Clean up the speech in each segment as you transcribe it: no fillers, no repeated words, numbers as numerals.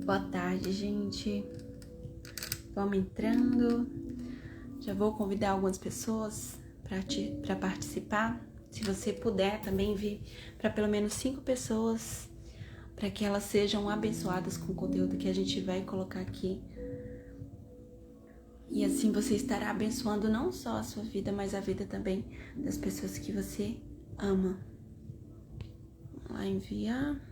Boa tarde, gente. Vamos entrando. Já vou convidar algumas pessoas para participar. Se você puder também vir para pelo menos 5 pessoas, para que elas sejam abençoadas com o conteúdo que a gente vai colocar aqui. E assim você estará abençoando não só a sua vida, mas a vida também das pessoas que você ama. Vamos lá, enviar.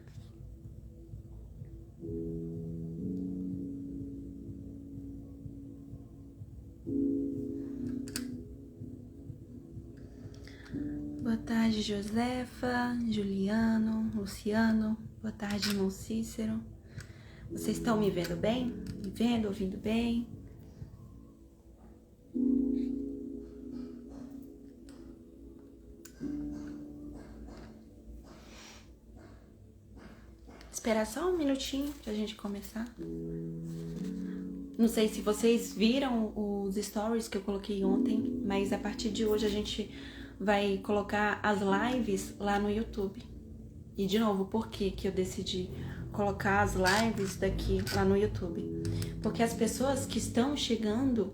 Boa tarde, Josefa, Juliano, Luciano. Boa tarde, irmão Cícero. Vocês estão me vendo bem? Me vendo, ouvindo bem? Esperar só um minutinho pra gente começar. Não sei se vocês viram os stories que eu coloquei ontem, mas a partir de hoje a gente vai colocar as lives lá no YouTube. E de novo, por que eu decidi colocar as lives daqui lá no YouTube? Porque as pessoas que estão chegando...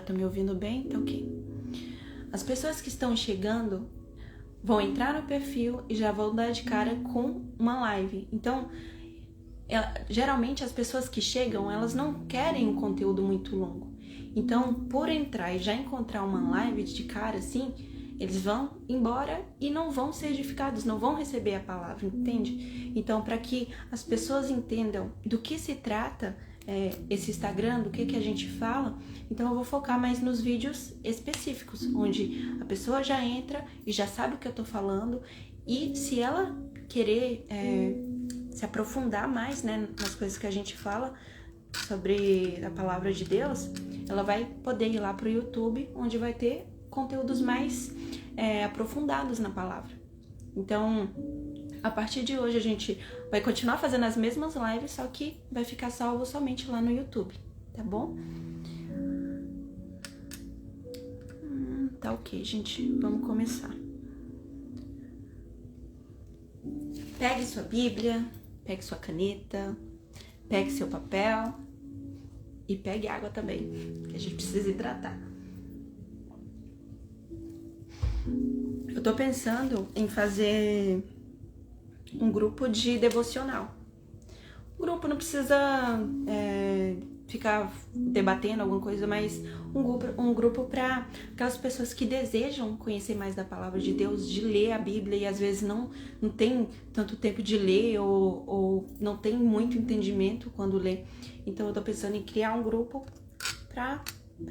tá me ouvindo bem? Tá ok. As pessoas que estão chegando vão entrar no perfil e já vão dar de cara com uma live. Então, geralmente as pessoas que chegam, elas não querem um conteúdo muito longo. Então, por entrar e já encontrar uma live de cara assim, eles vão embora e não vão ser edificados, não vão receber a palavra, entende? Então, para que as pessoas entendam do que se trata esse Instagram, do que a gente fala, então eu vou focar mais nos vídeos específicos, onde a pessoa já entra e já sabe o que eu tô falando, e se ela querer se aprofundar mais, né, nas coisas que a gente fala sobre a palavra de Deus, ela vai poder ir lá pro YouTube, onde vai ter conteúdos mais aprofundados na palavra. Então, a partir de hoje a gente vai continuar fazendo as mesmas lives, só que vai ficar salvo somente lá no YouTube, tá bom? Tá ok, gente. Vamos começar. Pegue sua Bíblia, pegue sua caneta, pegue seu papel e pegue água também, que a gente precisa hidratar. Eu tô pensando em fazer um grupo de devocional. O grupo não precisa ficar debatendo alguma coisa, mas um grupo para aquelas pessoas que desejam conhecer mais da palavra de Deus, de ler a Bíblia e às vezes não tem tanto tempo de ler ou não tem muito entendimento quando lê. Então eu tô pensando em criar um grupo pra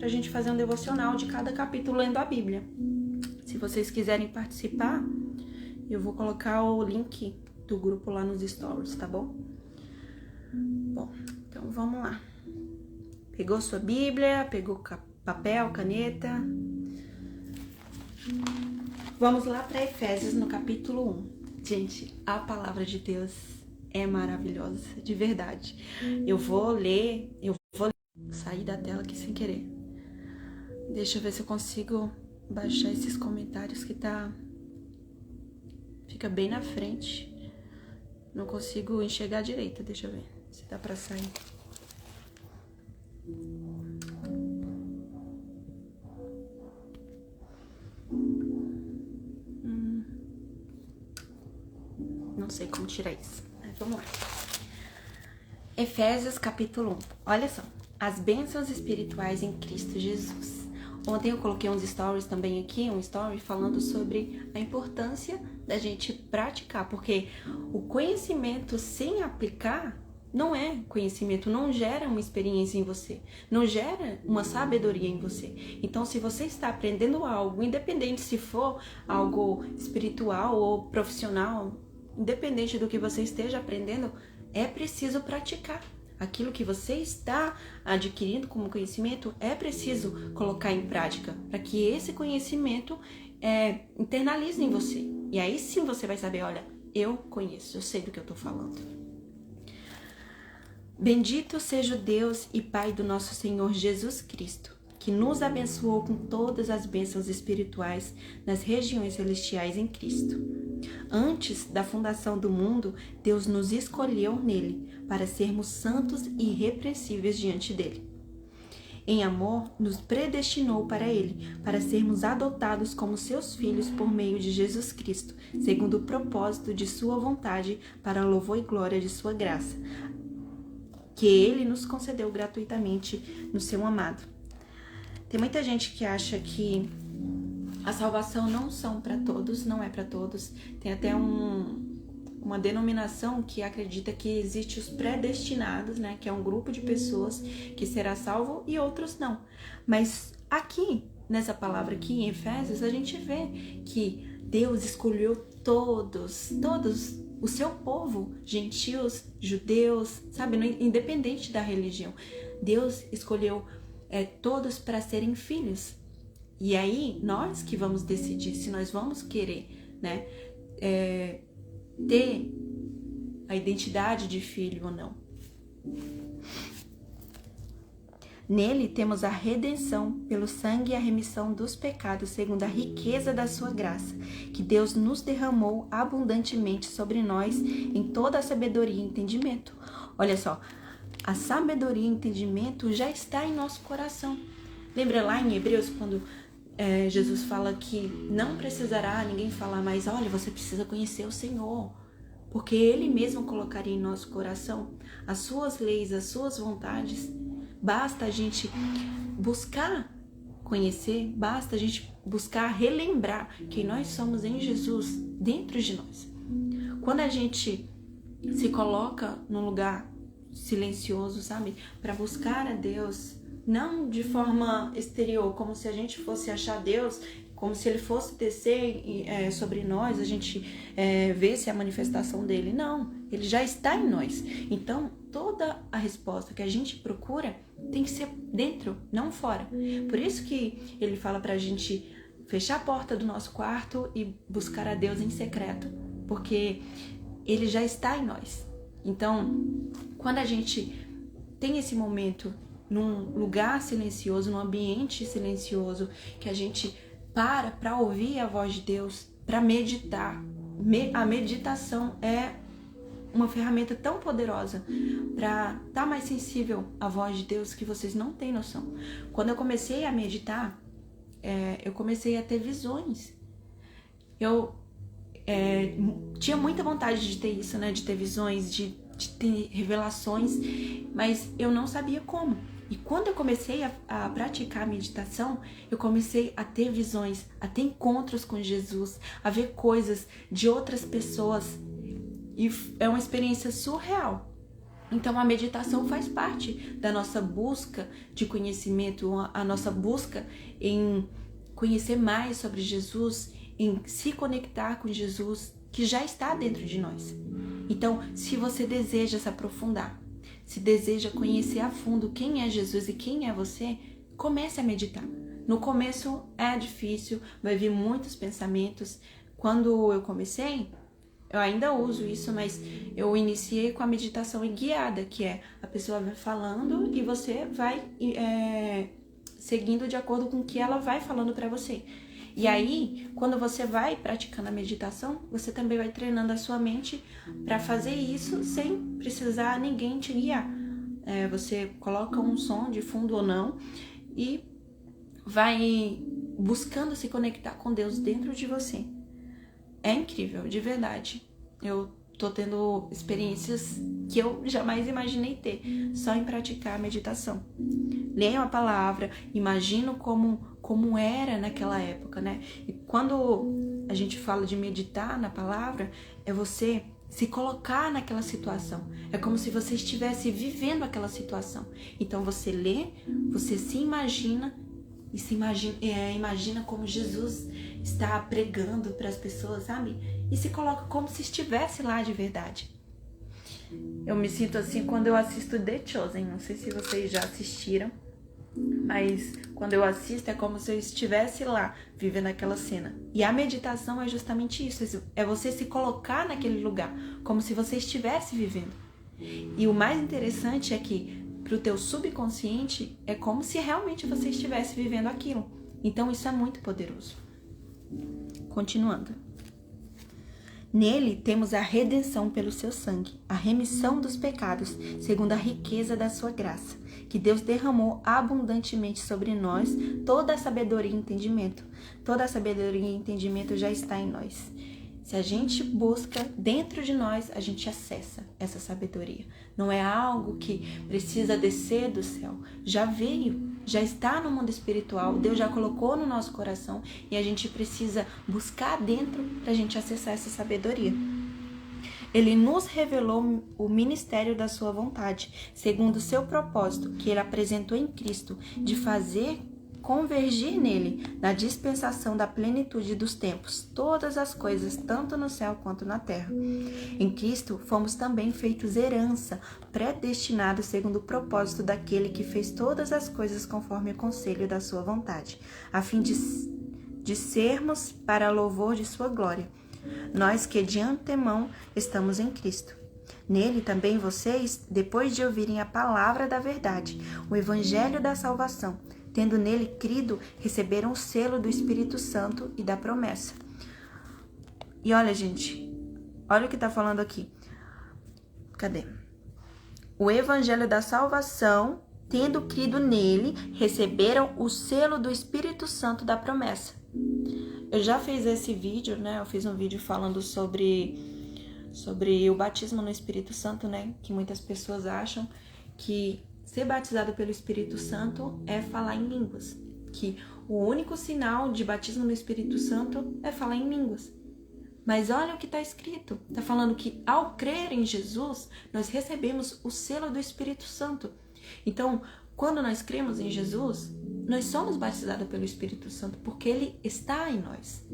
gente fazer um devocional de cada capítulo lendo a Bíblia. Se vocês quiserem participar, eu vou colocar o link do grupo lá nos stories, tá bom? Bom, então vamos lá. Pegou sua Bíblia, pegou papel, caneta. Vamos lá para Efésios no capítulo 1. Gente, a palavra de Deus é maravilhosa, de verdade. Eu vou sair da tela aqui sem querer. Deixa eu ver se eu consigo baixar esses comentários que fica bem na frente. Não consigo enxergar direito, deixa eu ver se dá pra sair. Não sei como tirar isso, mas vamos lá. Efésios capítulo 1. Olha só, as bênçãos espirituais em Cristo Jesus. Ontem eu coloquei uns stories também aqui, um story falando sobre a importância da gente praticar, porque o conhecimento sem aplicar não é conhecimento, não gera uma experiência em você, não gera uma sabedoria em você. Então, se você está aprendendo algo, independente se for algo espiritual ou profissional, independente do que você esteja aprendendo, é preciso praticar. Aquilo que você está adquirindo como conhecimento é preciso colocar em prática para que esse conhecimento internalize em você. E aí sim você vai saber, olha, eu conheço, eu sei do que eu estou falando. Bendito seja o Deus e Pai do nosso Senhor Jesus Cristo. que nos abençoou com todas as bênçãos espirituais nas regiões celestiais em Cristo. Antes da fundação do mundo, Deus nos escolheu nele para sermos santos e irrepreensíveis diante dele. Em amor, nos predestinou para ele, para sermos adotados como seus filhos por meio de Jesus Cristo, segundo o propósito de sua vontade, para louvor e glória de sua graça, que ele nos concedeu gratuitamente no seu amado. Tem muita gente que acha que a salvação não é para todos. Tem até uma denominação que acredita que existe os predestinados, né? Que é um grupo de pessoas que será salvo e outros não. Mas aqui, nessa palavra aqui em Efésios, a gente vê que Deus escolheu todos o seu povo, gentios, judeus, sabe? Independente da religião. Deus escolheu todos para serem filhos. E aí, nós que vamos decidir se nós vamos querer, né? Ter a identidade de filho ou não. Nele temos a redenção pelo sangue e a remissão dos pecados, segundo a riqueza da sua graça, que Deus nos derramou abundantemente sobre nós em toda a sabedoria e entendimento. Olha só, a sabedoria e entendimento já está em nosso coração. Lembra lá em Hebreus, quando Jesus fala que não precisará ninguém falar mais, olha, você precisa conhecer o Senhor, porque Ele mesmo colocaria em nosso coração as suas leis, as suas vontades. Basta a gente buscar conhecer, basta a gente buscar relembrar quem nós somos em Jesus, dentro de nós. Quando a gente se coloca num lugar silencioso, sabe, para buscar a Deus, não de forma exterior, como se a gente fosse achar Deus, como se Ele fosse descer sobre nós, a gente vesse a manifestação dele. Não, Ele já está em nós. Então, toda a resposta que a gente procura tem que ser dentro, não fora. Por isso que Ele fala pra gente fechar a porta do nosso quarto e buscar a Deus em secreto, porque Ele já está em nós. Então, quando a gente tem esse momento num lugar silencioso, num ambiente silencioso, que a gente para ouvir a voz de Deus, para meditar. A meditação é uma ferramenta tão poderosa para estar mais sensível à voz de Deus que vocês não têm noção. Quando eu comecei a meditar, eu comecei a ter visões. Eu tinha muita vontade de ter isso, né? De ter visões, de ter revelações, mas eu não sabia como. E quando eu comecei a praticar a meditação, eu comecei a ter visões, a ter encontros com Jesus, a ver coisas de outras pessoas. E é uma experiência surreal. Então a meditação faz parte da nossa busca de conhecimento, a nossa busca em conhecer mais sobre Jesus, em se conectar com Jesus, que já está dentro de nós. Então, se você deseja se aprofundar, se deseja conhecer a fundo quem é Jesus e quem é você, comece a meditar. No começo é difícil, vai vir muitos pensamentos. Quando eu comecei, eu ainda uso isso, mas eu iniciei com a meditação guiada, que é a pessoa vai falando e você vai seguindo de acordo com o que ela vai falando para você. E aí, quando você vai praticando a meditação, você também vai treinando a sua mente para fazer isso sem precisar ninguém te guiar. Você coloca um som de fundo ou não e vai buscando se conectar com Deus dentro de você. É incrível, de verdade. Eu tô tendo experiências que eu jamais imaginei ter, só em praticar a meditação. Leio a palavra, imagino como era naquela época, né? E quando a gente fala de meditar na palavra, é você se colocar naquela situação. É como se você estivesse vivendo aquela situação. Então você lê, você se imagina e imagina como Jesus está pregando para as pessoas, sabe? E se coloca como se estivesse lá de verdade. Eu me sinto assim quando eu assisto The Chosen. Não sei se vocês já assistiram, mas quando eu assisto é como se eu estivesse lá, vivendo aquela cena. E a meditação é justamente isso, é você se colocar naquele lugar, como se você estivesse vivendo. E o mais interessante é que para o teu subconsciente, é como se realmente você estivesse vivendo aquilo. Então isso é muito poderoso. Continuando. Nele temos a redenção pelo seu sangue, a remissão dos pecados, segundo a riqueza da sua graça, que Deus derramou abundantemente sobre nós toda a sabedoria e entendimento. Toda a sabedoria e entendimento já está em nós. Se a gente busca dentro de nós, a gente acessa essa sabedoria. Não é algo que precisa descer do céu. Já veio, já está no mundo espiritual. Deus já colocou no nosso coração e a gente precisa buscar dentro para a gente acessar essa sabedoria. Ele nos revelou o ministério da sua vontade, segundo o seu propósito, que ele apresentou em Cristo, de fazer convergir nele, na dispensação da plenitude dos tempos, todas as coisas, tanto no céu quanto na terra. Em Cristo fomos também feitos herança, predestinados segundo o propósito daquele que fez todas as coisas conforme o conselho da sua vontade, a fim de sermos para louvor de sua glória. Nós que de antemão estamos em Cristo. Nele também vocês, depois de ouvirem a palavra da verdade, o evangelho da salvação, tendo nele crido, receberam o selo do Espírito Santo e da promessa. E olha, gente, olha o que está falando aqui. Cadê? O evangelho da salvação, tendo crido nele, receberam o selo do Espírito Santo da promessa. Eu já fiz esse vídeo, né? Eu fiz um vídeo falando sobre o batismo no Espírito Santo, né? Que muitas pessoas acham que ser batizado pelo Espírito Santo é falar em línguas. Que o único sinal de batismo no Espírito Santo é falar em línguas. Mas olha o que está escrito. Está falando que ao crer em Jesus, nós recebemos o selo do Espírito Santo. Então, quando nós cremos em Jesus, nós somos batizados pelo Espírito Santo porque ele está em nós.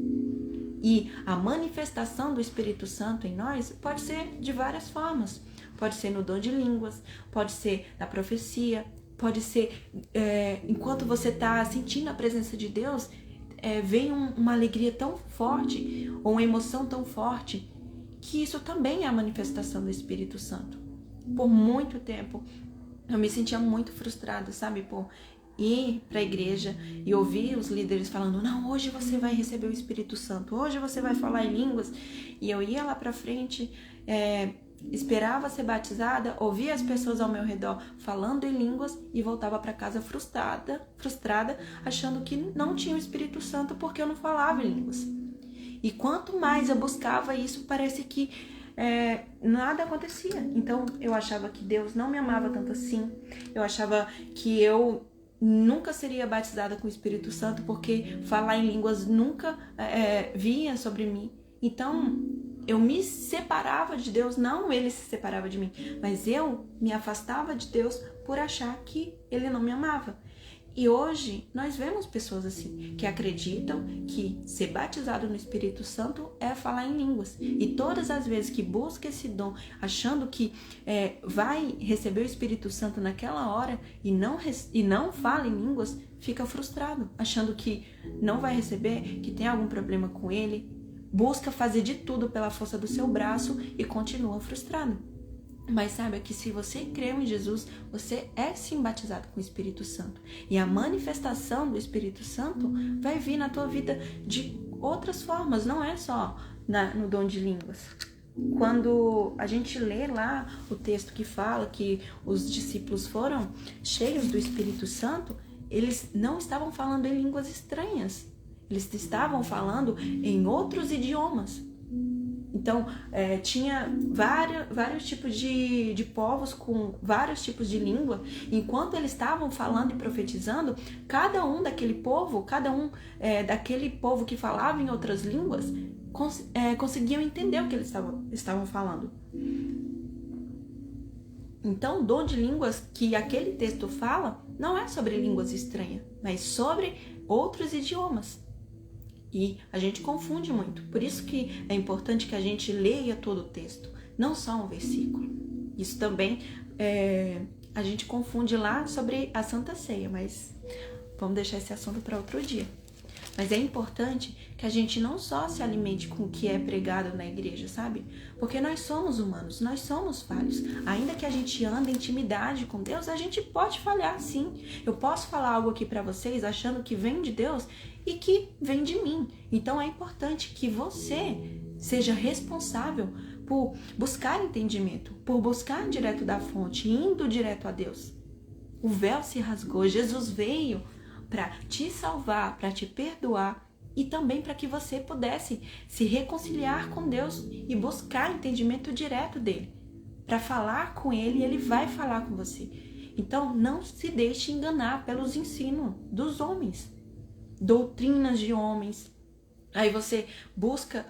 E a manifestação do Espírito Santo em nós pode ser de várias formas. Pode ser no dom de línguas, pode ser na profecia, pode ser enquanto você está sentindo a presença de Deus, vem uma alegria tão forte, ou uma emoção tão forte, que isso também é a manifestação do Espírito Santo. Por muito tempo, eu me sentia muito frustrada, sabe? Por ir para a igreja e ouvir os líderes falando, não, hoje você vai receber o Espírito Santo, hoje você vai falar em línguas. E eu ia lá para frente, esperava ser batizada, ouvia as pessoas ao meu redor falando em línguas e voltava para casa frustrada, achando que não tinha o Espírito Santo porque eu não falava em línguas. E quanto mais eu buscava isso, parece que nada acontecia. Então eu achava que Deus não me amava tanto assim, eu achava que eu nunca seria batizada com o Espírito Santo porque falar em línguas nunca vinha sobre mim. Então eu me separava de Deus, não ele se separava de mim, mas eu me afastava de Deus por achar que ele não me amava. E hoje nós vemos pessoas assim, que acreditam que ser batizado no Espírito Santo é falar em línguas. E todas as vezes que busca esse dom, achando que vai receber o Espírito Santo naquela hora e não fala em línguas, fica frustrado, achando que não vai receber, que tem algum problema com ele. Busca fazer de tudo pela força do seu braço e continua frustrado. Mas saiba que se você creu em Jesus, você é sim batizado com o Espírito Santo. E a manifestação do Espírito Santo vai vir na tua vida de outras formas, não é só no dom de línguas. Quando a gente lê lá o texto que fala que os discípulos foram cheios do Espírito Santo, eles não estavam falando em línguas estranhas. Eles estavam falando em outros idiomas. Então, tinha vários tipos de povos com vários tipos de língua. Enquanto eles estavam falando e profetizando, cada um daquele povo que falava em outras línguas, conseguiam entender o que eles estavam falando. Então, o dom de línguas que aquele texto fala não é sobre línguas estranhas, mas sobre outros idiomas. E a gente confunde muito. Por isso que é importante que a gente leia todo o texto, não só um versículo. Isso também a gente confunde lá sobre a Santa Ceia, mas vamos deixar esse assunto para outro dia. Mas é importante que a gente não só se alimente com o que é pregado na igreja, sabe? Porque nós somos humanos, nós somos falhos. Ainda que a gente ande em intimidade com Deus, a gente pode falhar sim. Eu posso falar algo aqui para vocês achando que vem de Deus e que vem de mim. Então é importante que você seja responsável por buscar entendimento, por buscar direto da fonte, indo direto a Deus. O véu se rasgou, Jesus veio para te salvar, para te perdoar e também para que você pudesse se reconciliar com Deus e buscar entendimento direto dele. Para falar com ele, ele vai falar com você. Então, não se deixe enganar pelos ensinos dos homens, doutrinas de homens. Aí você busca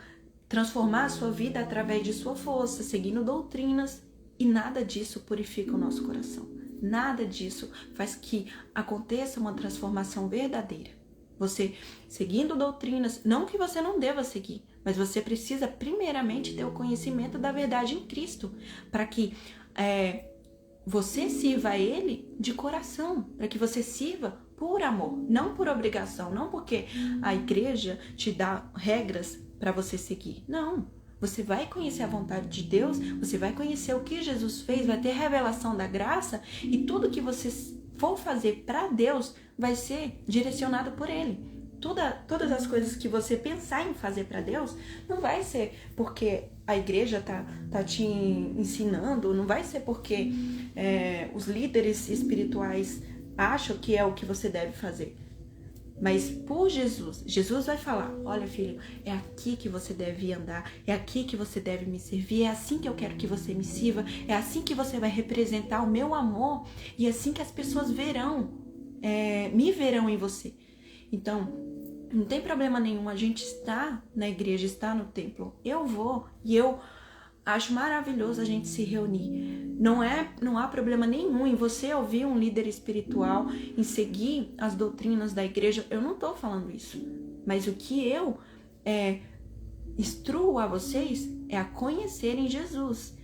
transformar a sua vida através de sua força, seguindo doutrinas, e nada disso purifica o nosso coração. Nada disso faz que aconteça uma transformação verdadeira. Você seguindo doutrinas, não que você não deva seguir, mas você precisa primeiramente ter o conhecimento da verdade em Cristo, para que você sirva a Ele de coração, para que você sirva por amor, não por obrigação, não porque a igreja te dá regras para você seguir. Não. Você vai conhecer a vontade de Deus, você vai conhecer o que Jesus fez, vai ter revelação da graça e tudo que você for fazer para Deus vai ser direcionado por Ele. Todas as coisas que você pensar em fazer para Deus não vai ser porque a igreja tá te ensinando, não vai ser porque os líderes espirituais acham que é o que você deve fazer. Mas por Jesus vai falar, olha filho, é aqui que você deve andar, é aqui que você deve me servir, é assim que eu quero que você me sirva, é assim que você vai representar o meu amor e é assim que as pessoas me verão em você. Então, não tem problema nenhum a gente estar na igreja, estar no templo. Eu vou e eu acho maravilhoso a gente se reunir. Não há problema nenhum em você ouvir um líder espiritual, em seguir as doutrinas da igreja. Eu não estou falando isso. Mas o que eu instruo a vocês é a conhecerem Jesus.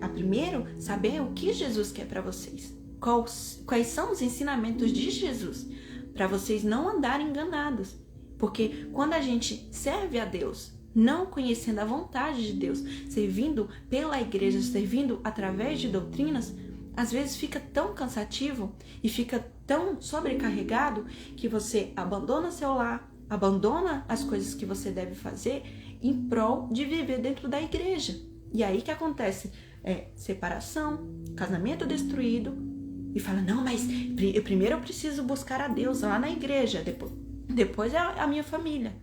A primeiro saber o que Jesus quer para vocês. Quais são os ensinamentos de Jesus, para vocês não andarem enganados. Porque quando a gente serve a Deus, não conhecendo a vontade de Deus, servindo pela igreja, servindo através de doutrinas, às vezes fica tão cansativo e fica tão sobrecarregado que você abandona seu lar, abandona as coisas que você deve fazer em prol de viver dentro da igreja. E aí que acontece separação, casamento destruído, e fala, não, mas primeiro eu preciso buscar a Deus lá na igreja, depois é a minha família.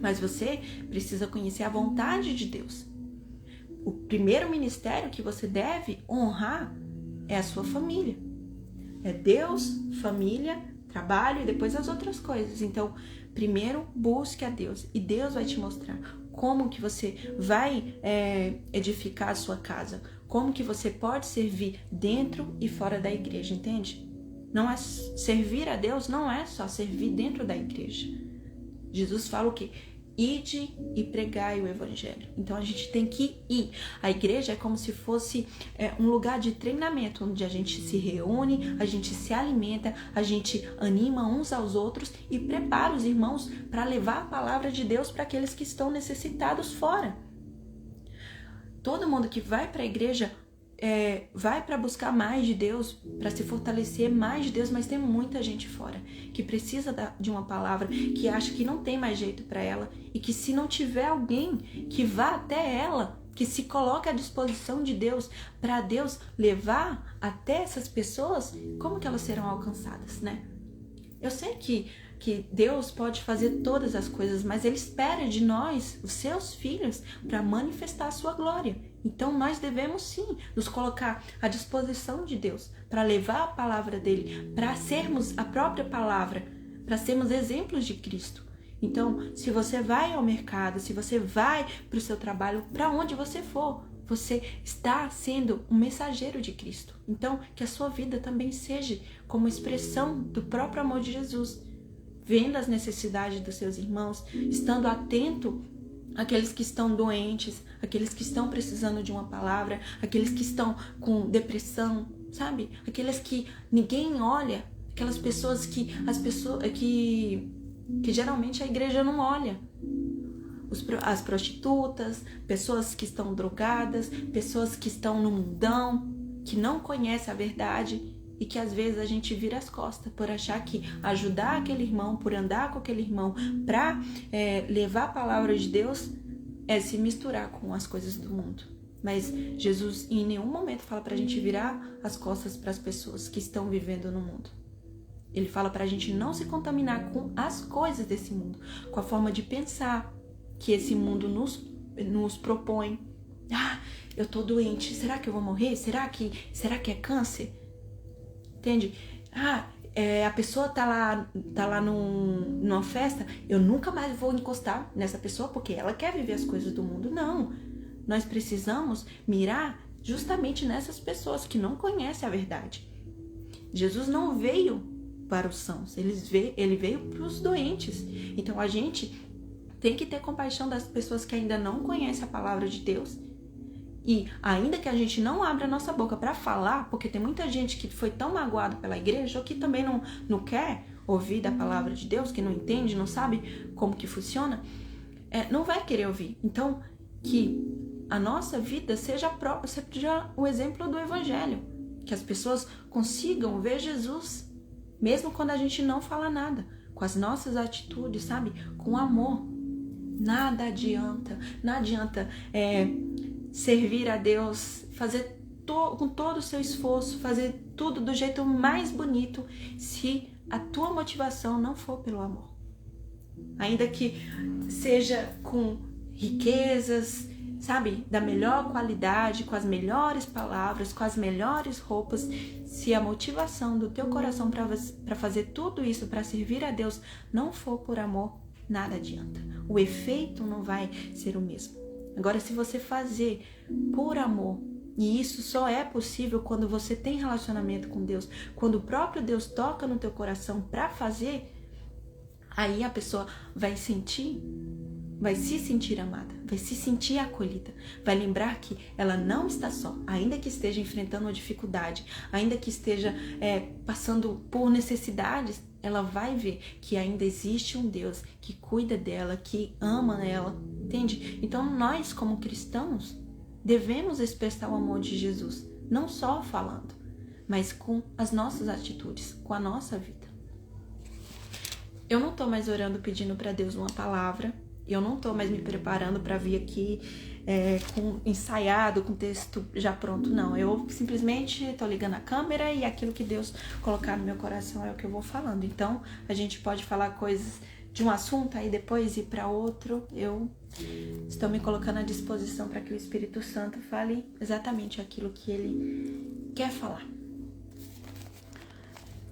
Mas você precisa conhecer a vontade de Deus. O primeiro ministério que você deve honrar é a sua família. É Deus, família, trabalho e depois as outras coisas. Então, primeiro busque a Deus e Deus vai te mostrar como que você vai edificar a sua casa, como que você pode servir dentro e fora da igreja, entende? Não é servir a Deus, não é só servir dentro da igreja. Jesus fala o quê? Ide e pregai o evangelho. Então a gente tem que ir. A igreja é como se fosse um lugar de treinamento, onde a gente se reúne, a gente se alimenta, a gente anima uns aos outros e prepara os irmãos para levar a palavra de Deus para aqueles que estão necessitados fora. Todo mundo que vai para a igreja vai para buscar mais de Deus, para se fortalecer mais de Deus, mas tem muita gente fora que precisa de uma palavra, que acha que não tem mais jeito para ela e que se não tiver alguém que vá até ela, que se coloque à disposição de Deus, para Deus levar até essas pessoas, como que elas serão alcançadas, né? Eu sei que Deus pode fazer todas as coisas, mas Ele espera de nós, os seus filhos, para manifestar a sua glória. Então nós devemos sim nos colocar à disposição de Deus, para levar a palavra dele, para sermos a própria palavra, para sermos exemplos de Cristo. Então, se você vai ao mercado, se você vai para o seu trabalho, para onde você for, você está sendo um mensageiro de Cristo. Então, que a sua vida também seja como expressão do próprio amor de Jesus, vendo as necessidades dos seus irmãos, estando atento àqueles que estão doentes, aqueles que estão precisando de uma palavra, aqueles que estão com depressão, sabe? Aqueles que ninguém olha, aquelas pessoas que que geralmente a igreja não olha. As prostitutas, pessoas que estão drogadas, pessoas que estão no mundão, que não conhecem a verdade e que às vezes a gente vira as costas por achar que ajudar aquele irmão, por andar com aquele irmão, para levar a palavra de Deus é se misturar com as coisas do mundo. Mas Jesus em nenhum momento fala pra gente virar as costas para as pessoas que estão vivendo no mundo. Ele fala pra gente não se contaminar com as coisas desse mundo, com a forma de pensar que esse mundo nos propõe. Eu tô doente, será que eu vou morrer? Será que é câncer? Entende? A pessoa tá lá numa festa, eu nunca mais vou encostar nessa pessoa porque ela quer viver as coisas do mundo. Não, nós precisamos mirar justamente nessas pessoas que não conhecem a verdade. Jesus não veio para os sãos, ele veio para os doentes. Então a gente tem que ter compaixão das pessoas que ainda não conhecem a palavra de Deus. E ainda que a gente não abra a nossa boca para falar, porque tem muita gente que foi tão magoado pela igreja ou que também não quer ouvir da palavra de Deus, que não entende, não sabe como que funciona, não vai querer ouvir. Então, que a nossa vida seja o exemplo do evangelho, que as pessoas consigam ver Jesus, mesmo quando a gente não fala nada, com as nossas atitudes, sabe? Com amor. Nada adianta, não adianta servir a Deus, fazer com todo o seu esforço, fazer tudo do jeito mais bonito, se a tua motivação não for pelo amor. Ainda que seja com riquezas, sabe, da melhor qualidade, com as melhores palavras, com as melhores roupas, se a motivação do teu coração para fazer tudo isso, para servir a Deus, não for por amor, nada adianta. O efeito não vai ser o mesmo. Agora, se você fazer por amor, e isso só é possível quando você tem relacionamento com Deus, quando o próprio Deus toca no teu coração para fazer, aí a pessoa vai se sentir amada, vai se sentir acolhida, vai lembrar que ela não está só, ainda que esteja enfrentando uma dificuldade, ainda que esteja passando por necessidades, ela vai ver que ainda existe um Deus que cuida dela, que ama ela, entende? Então nós, como cristãos, devemos expressar o amor de Jesus, não só falando, mas com as nossas atitudes, com a nossa vida. Eu não estou mais orando pedindo para Deus uma palavra, eu não estou mais me preparando para vir aqui ensaiado, com texto já pronto, não. Eu simplesmente estou ligando a câmera e aquilo que Deus colocar no meu coração é o que eu vou falando. Então, a gente pode falar coisas de um assunto, aí depois ir para outro. Eu estou me colocando à disposição para que o Espírito Santo fale exatamente aquilo que Ele quer falar.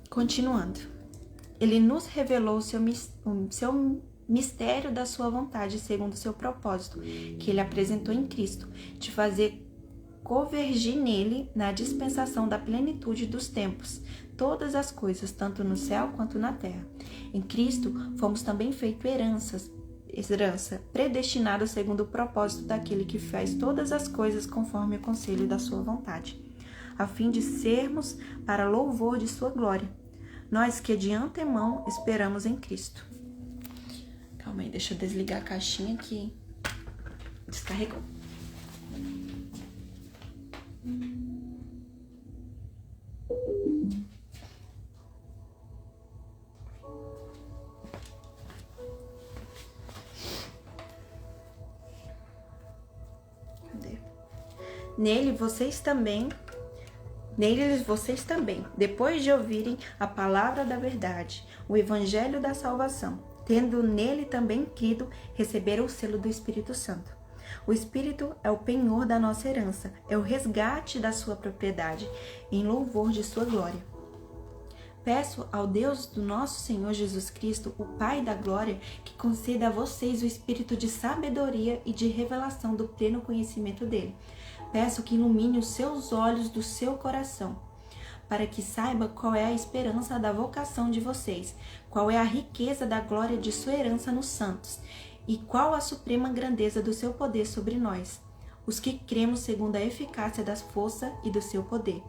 Continuando. Ele nos revelou o seu mistério da sua vontade, segundo o seu propósito, que ele apresentou em Cristo, de fazer convergir nele, na dispensação da plenitude dos tempos, todas as coisas, tanto no céu quanto na terra. Em Cristo, fomos também feitos herança, predestinados segundo o propósito daquele que faz todas as coisas conforme o conselho da sua vontade, a fim de sermos para louvor de sua glória, nós que de antemão esperamos em Cristo. Calma aí, deixa eu desligar a caixinha que descarregou. Cadê? Neles vocês também, depois de ouvirem a palavra da verdade, o evangelho da salvação, tendo nele também crido, receberam o selo do Espírito Santo. O Espírito é o penhor da nossa herança, é o resgate da sua propriedade, em louvor de sua glória. Peço ao Deus do nosso Senhor Jesus Cristo, o Pai da glória, que conceda a vocês o espírito de sabedoria e de revelação do pleno conhecimento dele. Peço que ilumine os seus olhos do seu coração, para que saiba qual é a esperança da vocação de vocês, qual é a riqueza da glória de sua herança nos santos, e qual a suprema grandeza do seu poder sobre nós, os que cremos segundo a eficácia da força e do seu poder.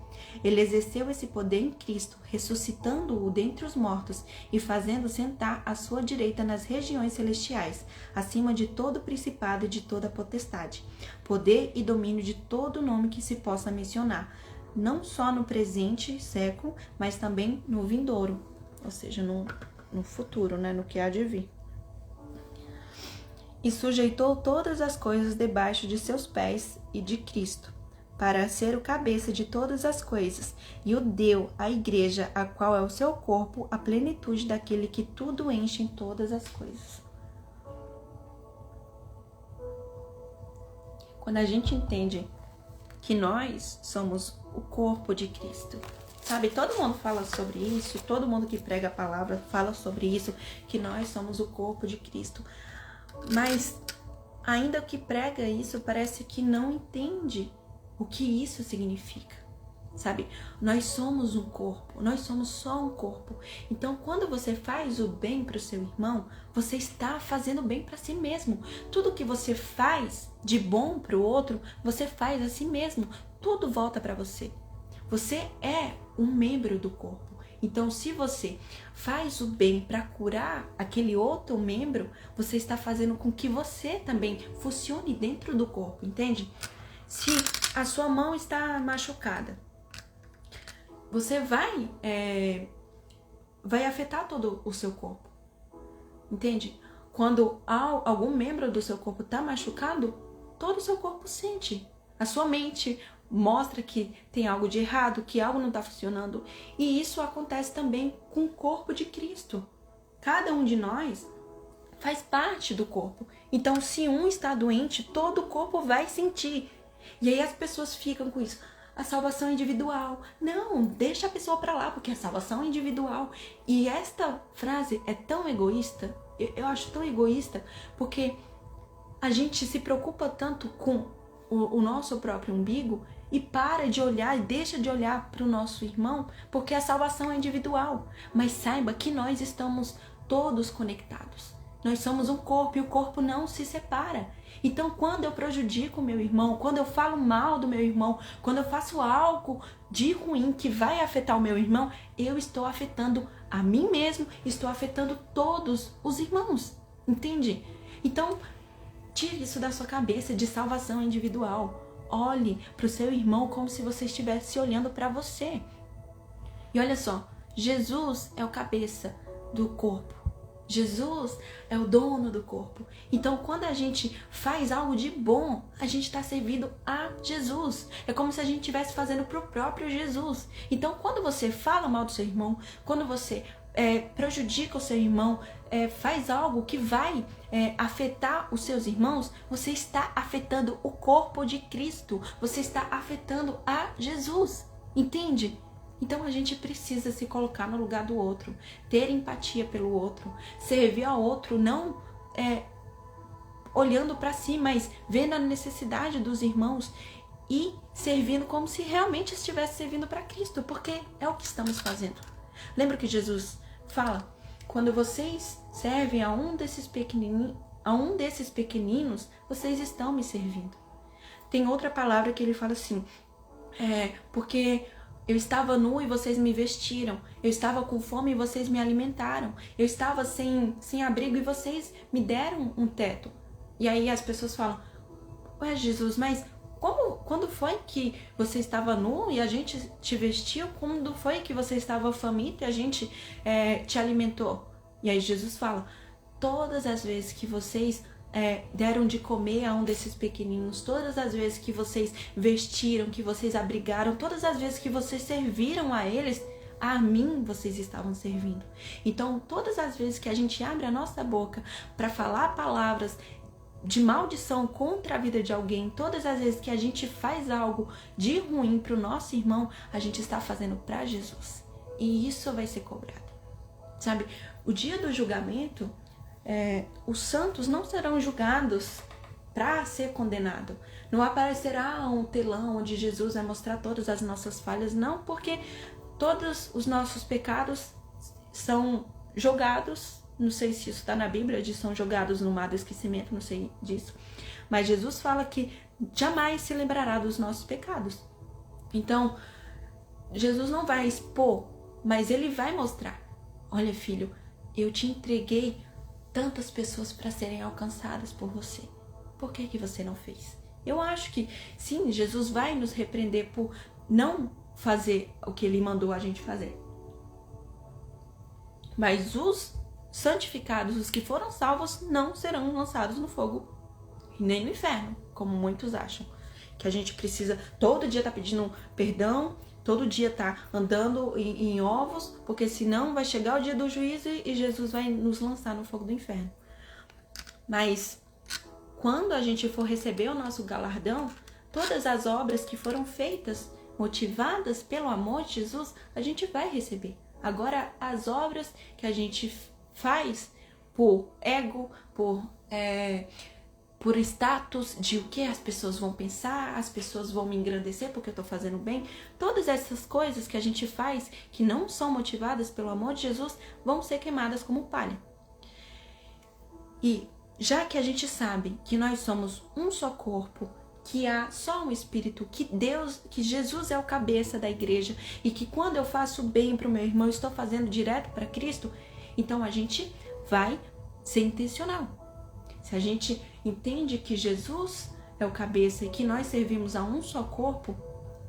Ele exerceu esse poder em Cristo, ressuscitando-o dentre os mortos e fazendo sentar à sua direita nas regiões celestiais, acima de todo principado e de toda potestade, poder e domínio de todo nome que se possa mencionar, não só no presente século, mas também no vindouro, ou seja, no futuro, né, no que há de vir. E sujeitou todas as coisas debaixo de seus pés e de Cristo, para ser o cabeça de todas as coisas, e o deu à igreja, a qual é o seu corpo, a plenitude daquele que tudo enche em todas as coisas. Quando a gente entende que nós somos o corpo de Cristo, sabe, todo mundo fala sobre isso, todo mundo que prega a palavra fala sobre isso, que nós somos o corpo de Cristo. Mas ainda que prega isso, parece que não entende o que isso significa, sabe? Nós somos um corpo, nós somos só um corpo. Então, quando você faz o bem para o seu irmão, você está fazendo bem para si mesmo. Tudo que você faz de bom para o outro, você faz a si mesmo. Tudo volta para você. Você é um membro do corpo. Então, se você faz o bem para curar aquele outro membro, você está fazendo com que você também funcione dentro do corpo, entende? Se a sua mão está machucada, você vai afetar todo o seu corpo, entende? Quando algum membro do seu corpo está machucado, todo o seu corpo sente. A sua mente mostra que tem algo de errado, que algo não está funcionando. E isso acontece também com o corpo de Cristo. Cada um de nós faz parte do corpo. Então, se um está doente, todo o corpo vai sentir. E aí as pessoas ficam com isso. A salvação é individual. Não, deixa a pessoa para lá, porque a salvação é individual. E esta frase é tão egoísta, eu acho tão egoísta, porque a gente se preocupa tanto com o nosso próprio umbigo e para de olhar e deixa de olhar para o nosso irmão, porque a salvação é individual. Mas saiba que nós estamos todos conectados. Nós somos um corpo e o corpo não se separa. Então, quando eu prejudico o meu irmão, quando eu falo mal do meu irmão, quando eu faço algo de ruim que vai afetar o meu irmão, eu estou afetando a mim mesmo, estou afetando todos os irmãos. Entende? Então, tire isso da sua cabeça de salvação individual. Olhe para o seu irmão como se você estivesse olhando para você. E olha só, Jesus é o cabeça do corpo. Jesus é o dono do corpo. Então, quando a gente faz algo de bom, a gente está servindo a Jesus. É como se a gente estivesse fazendo para o próprio Jesus. Então, quando você fala mal do seu irmão, quando você prejudica o seu irmão, faz algo que vai afetar os seus irmãos, você está afetando o corpo de Cristo. Você está afetando a Jesus. Entende? Então a gente precisa se colocar no lugar do outro, ter empatia pelo outro, servir ao outro, não olhando para si, mas vendo a necessidade dos irmãos e servindo como se realmente estivesse servindo para Cristo, porque é o que estamos fazendo. Lembra que Jesus fala, quando vocês servem a um desses pequeninos, vocês estão me servindo. Tem outra palavra que ele fala assim, porque eu estava nu e vocês me vestiram. Eu estava com fome e vocês me alimentaram. Eu estava sem abrigo e vocês me deram um teto. E aí as pessoas falam, ué, Jesus, mas quando foi que você estava nu e a gente te vestiu? Quando foi que você estava faminto e a gente te alimentou? E aí Jesus fala, todas as vezes que vocês deram de comer a um desses pequeninos, todas as vezes que vocês vestiram, que vocês abrigaram, todas as vezes que vocês serviram a eles, a mim vocês estavam servindo. Então, todas as vezes que a gente abre a nossa boca para falar palavras de maldição contra a vida de alguém, todas as vezes que a gente faz algo de ruim para o nosso irmão, a gente está fazendo para Jesus. E isso vai ser cobrado. Sabe, o dia do julgamento, os santos não serão julgados para ser condenado. Não aparecerá um telão onde Jesus vai mostrar todas as nossas falhas, não, porque todos os nossos pecados são jogados, não sei se isso está na Bíblia, são jogados no mar do esquecimento, não sei disso, mas Jesus fala que jamais se lembrará dos nossos pecados. Então, Jesus não vai expor, mas ele vai mostrar. Olha, filho, eu te entreguei tantas pessoas para serem alcançadas por você. Por que você não fez? Eu acho que, sim, Jesus vai nos repreender por não fazer o que ele mandou a gente fazer. Mas os santificados, os que foram salvos, não serão lançados no fogo e nem no inferno, como muitos acham. Que a gente precisa todo dia estar pedindo perdão, todo dia estar andando em ovos, porque senão vai chegar o dia do juízo e Jesus vai nos lançar no fogo do inferno. Mas quando a gente for receber o nosso galardão, todas as obras que foram feitas, motivadas pelo amor de Jesus, a gente vai receber. Agora, as obras que a gente faz por ego, por status, de o que as pessoas vão pensar, as pessoas vão me engrandecer porque eu estou fazendo bem, todas essas coisas que a gente faz, que não são motivadas pelo amor de Jesus, vão ser queimadas como palha. E já que a gente sabe que nós somos um só corpo, que há só um Espírito, que Jesus é o cabeça da igreja e que quando eu faço bem para o meu irmão, eu estou fazendo direto para Cristo, então a gente vai ser intencional. Se a gente entende que Jesus é o cabeça e que nós servimos a um só corpo,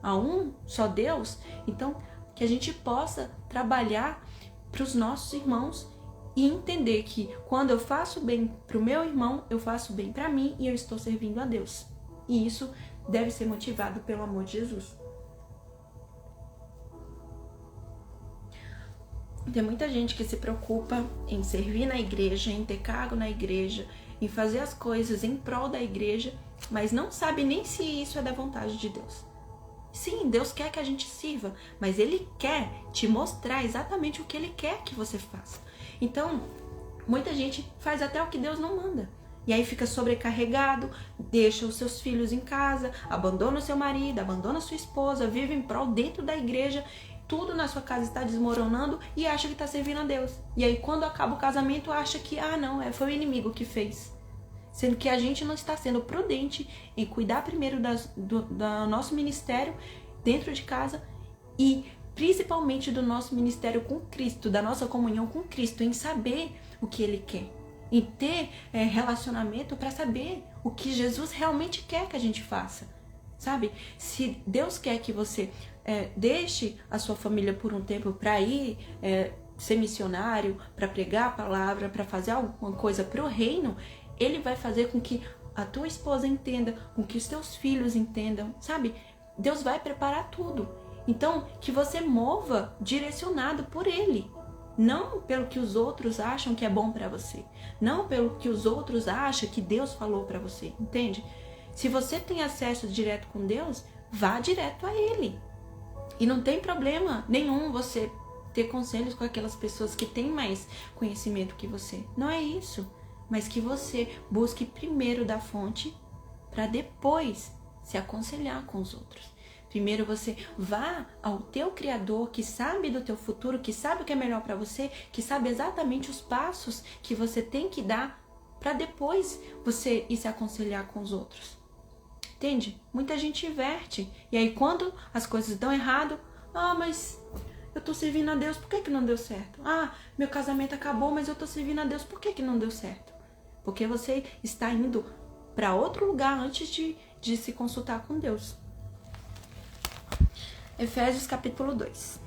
a um só Deus, então que a gente possa trabalhar para os nossos irmãos e entender que quando eu faço bem para o meu irmão, eu faço bem para mim e eu estou servindo a Deus. E isso deve ser motivado pelo amor de Jesus. Tem muita gente que se preocupa em servir na igreja, em ter cargo na igreja, em fazer as coisas em prol da igreja, mas não sabe nem se isso é da vontade de Deus. Sim, Deus quer que a gente sirva, mas Ele quer te mostrar exatamente o que Ele quer que você faça. Então, muita gente faz até o que Deus não manda. E aí fica sobrecarregado, deixa os seus filhos em casa, abandona o seu marido, abandona a sua esposa, vive em prol dentro da igreja, tudo na sua casa está desmoronando e acha que está servindo a Deus. E aí quando acaba o casamento acha que, foi o inimigo que fez. Sendo que a gente não está sendo prudente em cuidar primeiro do nosso ministério dentro de casa e principalmente do nosso ministério com Cristo, da nossa comunhão com Cristo, em saber o que Ele quer. Em ter relacionamento para saber o que Jesus realmente quer que a gente faça, sabe? Se Deus quer que você deixe a sua família por um tempo para ir ser missionário, para pregar a palavra, para fazer alguma coisa para o reino, Ele vai fazer com que a tua esposa entenda, com que os teus filhos entendam, sabe? Deus vai preparar tudo. Então, que você mova direcionado por Ele. Não pelo que os outros acham que é bom para você. Não pelo que os outros acham que Deus falou para você, entende? Se você tem acesso direto com Deus, vá direto a Ele. E não tem problema nenhum você ter conselhos com aquelas pessoas que têm mais conhecimento que você. Não é isso. Mas que você busque primeiro da fonte para depois se aconselhar com os outros. Primeiro você vá ao teu Criador, que sabe do teu futuro, que sabe o que é melhor para você, que sabe exatamente os passos que você tem que dar para depois você ir se aconselhar com os outros. Entende? Muita gente inverte. E aí quando as coisas dão errado, mas eu tô servindo a Deus, por que não deu certo? Meu casamento acabou, mas eu tô servindo a Deus, por que não deu certo? Porque você está indo para outro lugar antes de se consultar com Deus. Efésios capítulo 2.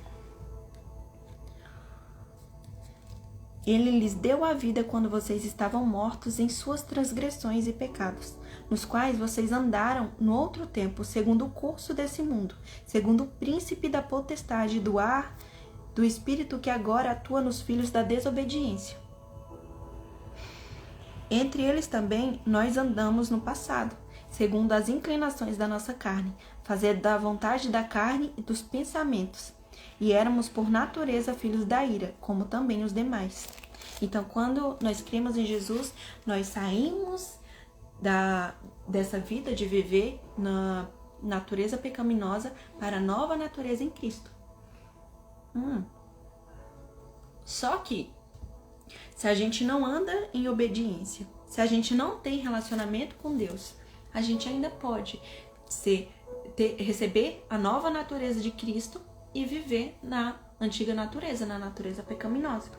Ele lhes deu a vida quando vocês estavam mortos em suas transgressões e pecados, nos quais vocês andaram no outro tempo, segundo o curso desse mundo, segundo o príncipe da potestade do ar, do espírito que agora atua nos filhos da desobediência. Entre eles também nós andamos no passado, segundo as inclinações da nossa carne, fazer da vontade da carne e dos pensamentos. E éramos por natureza filhos da ira, como também os demais. Então, quando nós cremos em Jesus, nós saímos dessa vida de viver na natureza pecaminosa para a nova natureza em Cristo. Só que, se a gente não anda em obediência, se a gente não tem relacionamento com Deus, a gente ainda pode receber a nova natureza de Cristo e viver na antiga natureza, na natureza pecaminosa.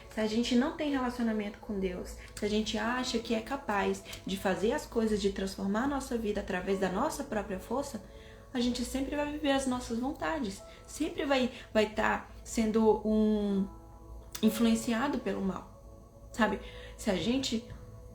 Se a gente não tem relacionamento com Deus, se a gente acha que é capaz de fazer as coisas, de transformar a nossa vida através da nossa própria força, a gente sempre vai viver as nossas vontades, sempre vai estar sendo influenciado pelo mal, sabe? Se a gente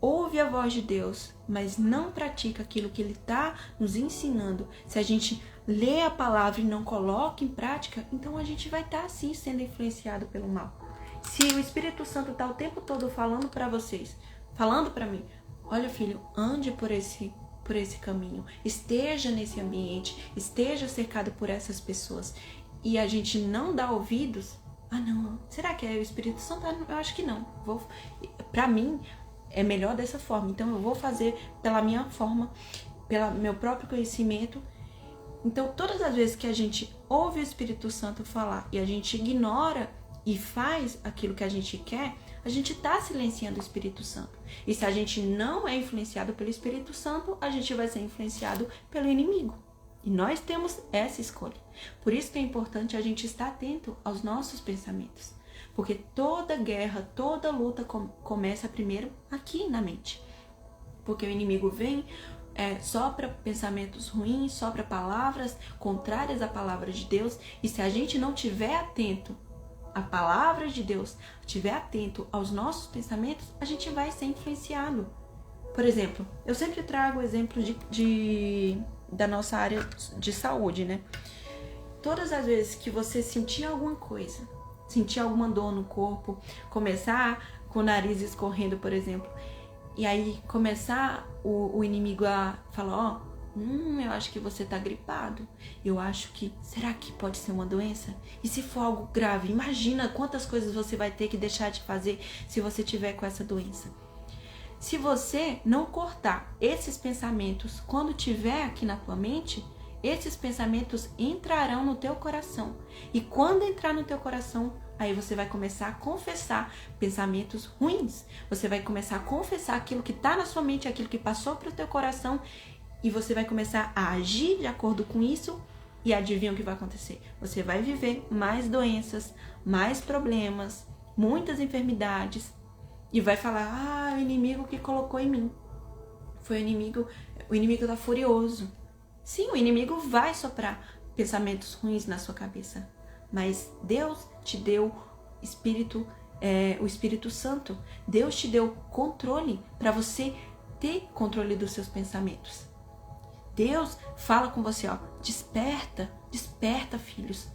ouve a voz de Deus, mas não pratica aquilo que Ele está nos ensinando, se a gente lê a palavra e não coloca em prática, então a gente vai estar assim sendo influenciado pelo mal. Se o Espírito Santo está o tempo todo falando para vocês, falando para mim, olha filho, ande por esse caminho, esteja nesse ambiente, esteja cercado por essas pessoas, e a gente não dá ouvidos, não, será que é o Espírito Santo? Eu acho que não. Para mim, é melhor dessa forma, então eu vou fazer pela minha forma, pelo meu próprio conhecimento. Então, todas as vezes que a gente ouve o Espírito Santo falar e a gente ignora e faz aquilo que a gente quer, a gente está silenciando o Espírito Santo. E se a gente não é influenciado pelo Espírito Santo, a gente vai ser influenciado pelo inimigo. E nós temos essa escolha. Por isso que é importante a gente estar atento aos nossos pensamentos. Porque toda guerra, toda luta começa primeiro aqui na mente. Porque o inimigo vem, sopra pensamentos ruins, sopra palavras contrárias à palavra de Deus. E se a gente não tiver atento à palavra de Deus, estiver atento aos nossos pensamentos, a gente vai ser influenciado. Por exemplo, eu sempre trago o exemplo da nossa área de saúde, né? Todas as vezes que você sentir alguma coisa, sentir alguma dor no corpo, começar com o nariz escorrendo, por exemplo, e aí começar o inimigo a falar, eu acho que você tá gripado. Eu acho que, será que pode ser uma doença? E se for algo grave, imagina quantas coisas você vai ter que deixar de fazer se você tiver com essa doença. Se você não cortar esses pensamentos quando tiver aqui na tua mente, esses pensamentos entrarão no teu coração. E quando entrar no teu coração, aí você vai começar a confessar pensamentos ruins. Você vai começar a confessar aquilo que está na sua mente, aquilo que passou para o teu coração. E você vai começar a agir de acordo com isso. E adivinha o que vai acontecer? Você vai viver mais doenças, mais problemas, muitas enfermidades. E vai falar, o inimigo que colocou em mim. Foi o inimigo tá furioso. Sim, o inimigo vai soprar pensamentos ruins na sua cabeça. Mas Deus te deu o Espírito Santo. Deus te deu controle para você ter controle dos seus pensamentos. Deus fala com você, desperta, desperta, filhos.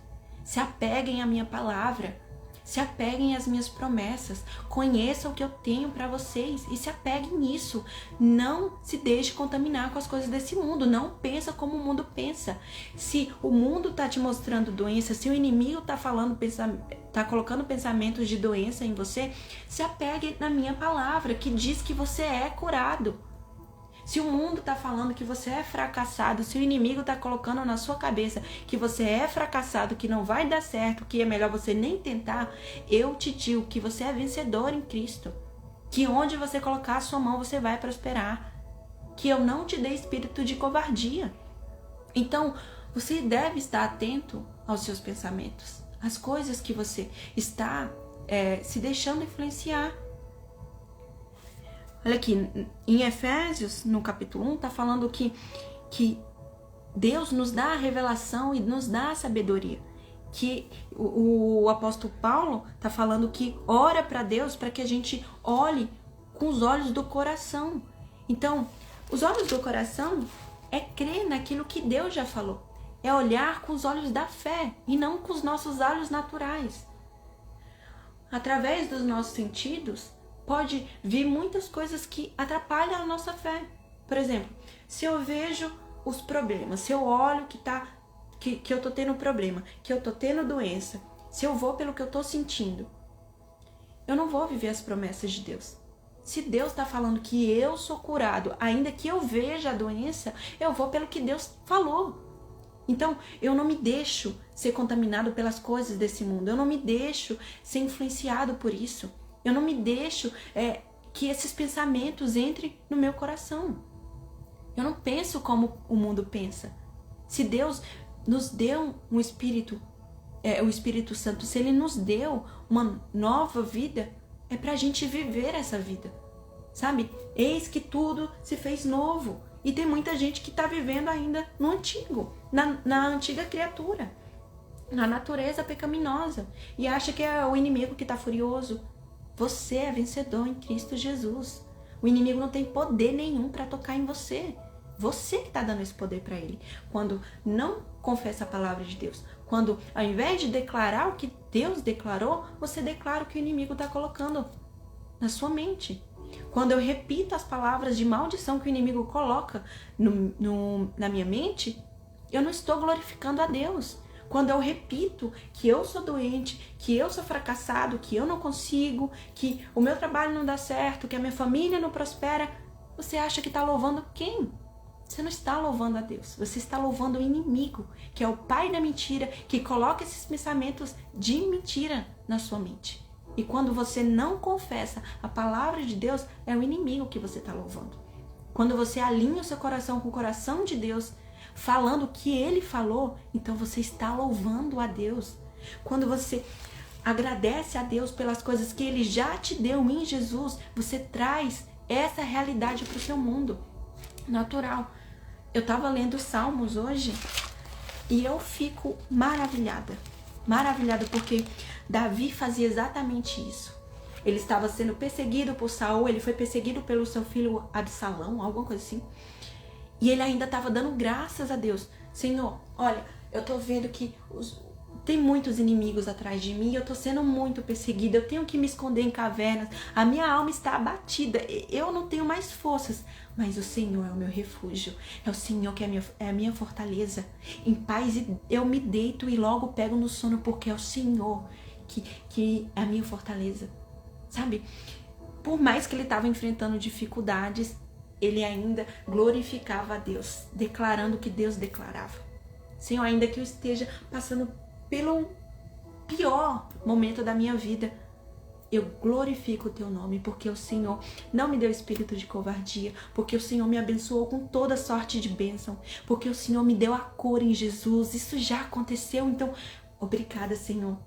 Se apeguem à minha palavra. Se apeguem às minhas promessas, conheçam o que eu tenho para vocês e se apeguem nisso. Não se deixe contaminar com as coisas desse mundo, não pensa como o mundo pensa. Se o mundo está te mostrando doença, se o inimigo está colocando pensamentos de doença em você, se apegue na minha palavra que diz que você é curado. Se o mundo está falando que você é fracassado, se o inimigo está colocando na sua cabeça que você é fracassado, que não vai dar certo, que é melhor você nem tentar, eu te digo que você é vencedor em Cristo. Que onde você colocar a sua mão, você vai prosperar. Que eu não te dei espírito de covardia. Então, você deve estar atento aos seus pensamentos, às coisas que você está se deixando influenciar. Olha aqui, em Efésios, no capítulo 1, está falando que Deus nos dá a revelação e nos dá a sabedoria. Que o apóstolo Paulo está falando que ora para Deus para que a gente olhe com os olhos do coração. Então, os olhos do coração é crer naquilo que Deus já falou. É olhar com os olhos da fé e não com os nossos olhos naturais. Através dos nossos sentidos, pode vir muitas coisas que atrapalham a nossa fé. Por exemplo, se eu vejo os problemas, se eu olho que eu tô tendo problema, que eu tô tendo doença, se eu vou pelo que eu tô sentindo, eu não vou viver as promessas de Deus. Se Deus está falando que eu sou curado, ainda que eu veja a doença, eu vou pelo que Deus falou. Então, eu não me deixo ser contaminado pelas coisas desse mundo, eu não me deixo ser influenciado por isso. Eu não me deixo que esses pensamentos entrem no meu coração. Eu não penso como o mundo pensa. Se Deus nos deu um Espírito, o Espírito Santo, se Ele nos deu uma nova vida, é pra gente viver essa vida, sabe? Eis que tudo se fez novo. E tem muita gente que tá vivendo ainda no antigo, na antiga criatura, na natureza pecaminosa, e acha que é o inimigo que tá furioso. Você é vencedor em Cristo Jesus. O inimigo não tem poder nenhum para tocar em você. Você que tá dando esse poder para ele. Quando não confessa a palavra de Deus, quando ao invés de declarar o que Deus declarou, você declara o que o inimigo tá colocando na sua mente. Quando eu repito as palavras de maldição que o inimigo coloca na minha mente, eu não estou glorificando a Deus. Quando eu repito que eu sou doente, que eu sou fracassado, que eu não consigo, que o meu trabalho não dá certo, que a minha família não prospera, você acha que está louvando quem? Você não está louvando a Deus, você está louvando o inimigo, que é o pai da mentira, que coloca esses pensamentos de mentira na sua mente. E quando você não confessa a palavra de Deus, é o inimigo que você está louvando. Quando você alinha o seu coração com o coração de Deus, falando o que Ele falou, então você está louvando a Deus. Quando você agradece a Deus pelas coisas que Ele já te deu em Jesus, você traz essa realidade para o seu mundo natural. Eu estava lendo os Salmos hoje e eu fico maravilhada porque Davi fazia exatamente isso. Ele estava sendo perseguido por Saul, ele foi perseguido pelo seu filho Absalão, alguma coisa assim. E ele ainda estava dando graças a Deus. Senhor, olha, eu tô vendo que tem muitos inimigos atrás de mim, eu tô sendo muito perseguida, eu tenho que me esconder em cavernas, a minha alma está abatida, eu não tenho mais forças, mas o Senhor é o meu refúgio, é o Senhor que é a minha fortaleza. Em paz eu me deito e logo pego no sono, porque é o Senhor que é a minha fortaleza, sabe? Por mais que ele estava enfrentando dificuldades, ele ainda glorificava a Deus, declarando o que Deus declarava. Senhor, ainda que eu esteja passando pelo pior momento da minha vida, eu glorifico o teu nome, porque o Senhor não me deu espírito de covardia, porque o Senhor me abençoou com toda sorte de bênção, porque o Senhor me deu a cura em Jesus. Isso já aconteceu, então obrigada, Senhor.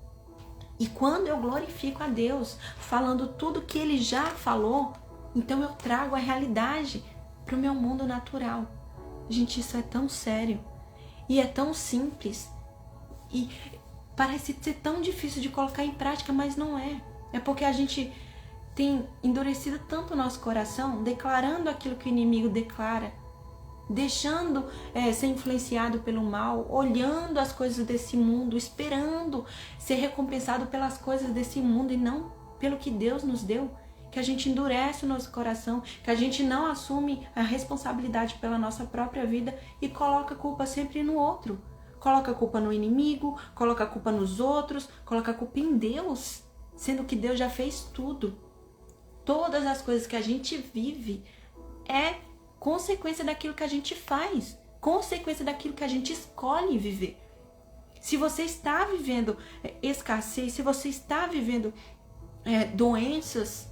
E quando eu glorifico a Deus, falando tudo que Ele já falou, então eu trago a realidade para o meu mundo natural. Gente, isso é tão sério e é tão simples e parece ser tão difícil de colocar em prática, mas não é. É porque a gente tem endurecido tanto o nosso coração, declarando aquilo que o inimigo declara, deixando ser influenciado pelo mal, olhando as coisas desse mundo, esperando ser recompensado pelas coisas desse mundo e não pelo que Deus nos deu. Que a gente endurece o nosso coração, que a gente não assume a responsabilidade pela nossa própria vida e coloca a culpa sempre no outro. Coloca a culpa no inimigo, coloca a culpa nos outros, coloca a culpa em Deus, sendo que Deus já fez tudo. Todas as coisas que a gente vive é consequência daquilo que a gente faz, consequência daquilo que a gente escolhe viver. Se você está vivendo escassez, se você está vivendo doenças,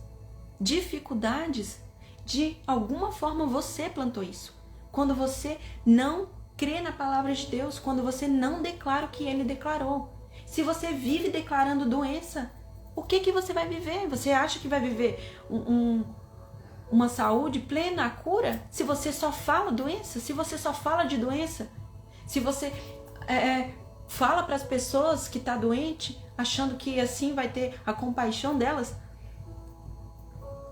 dificuldades, de alguma forma você plantou isso. Quando você não crê na palavra de Deus, quando você não declara o que Ele declarou. Se você vive declarando doença, o que você vai viver? Você acha que vai viver uma saúde plena, a cura? Se você só fala doença, se você só fala de doença, se você fala para as pessoas que está doente, achando que assim vai ter a compaixão delas,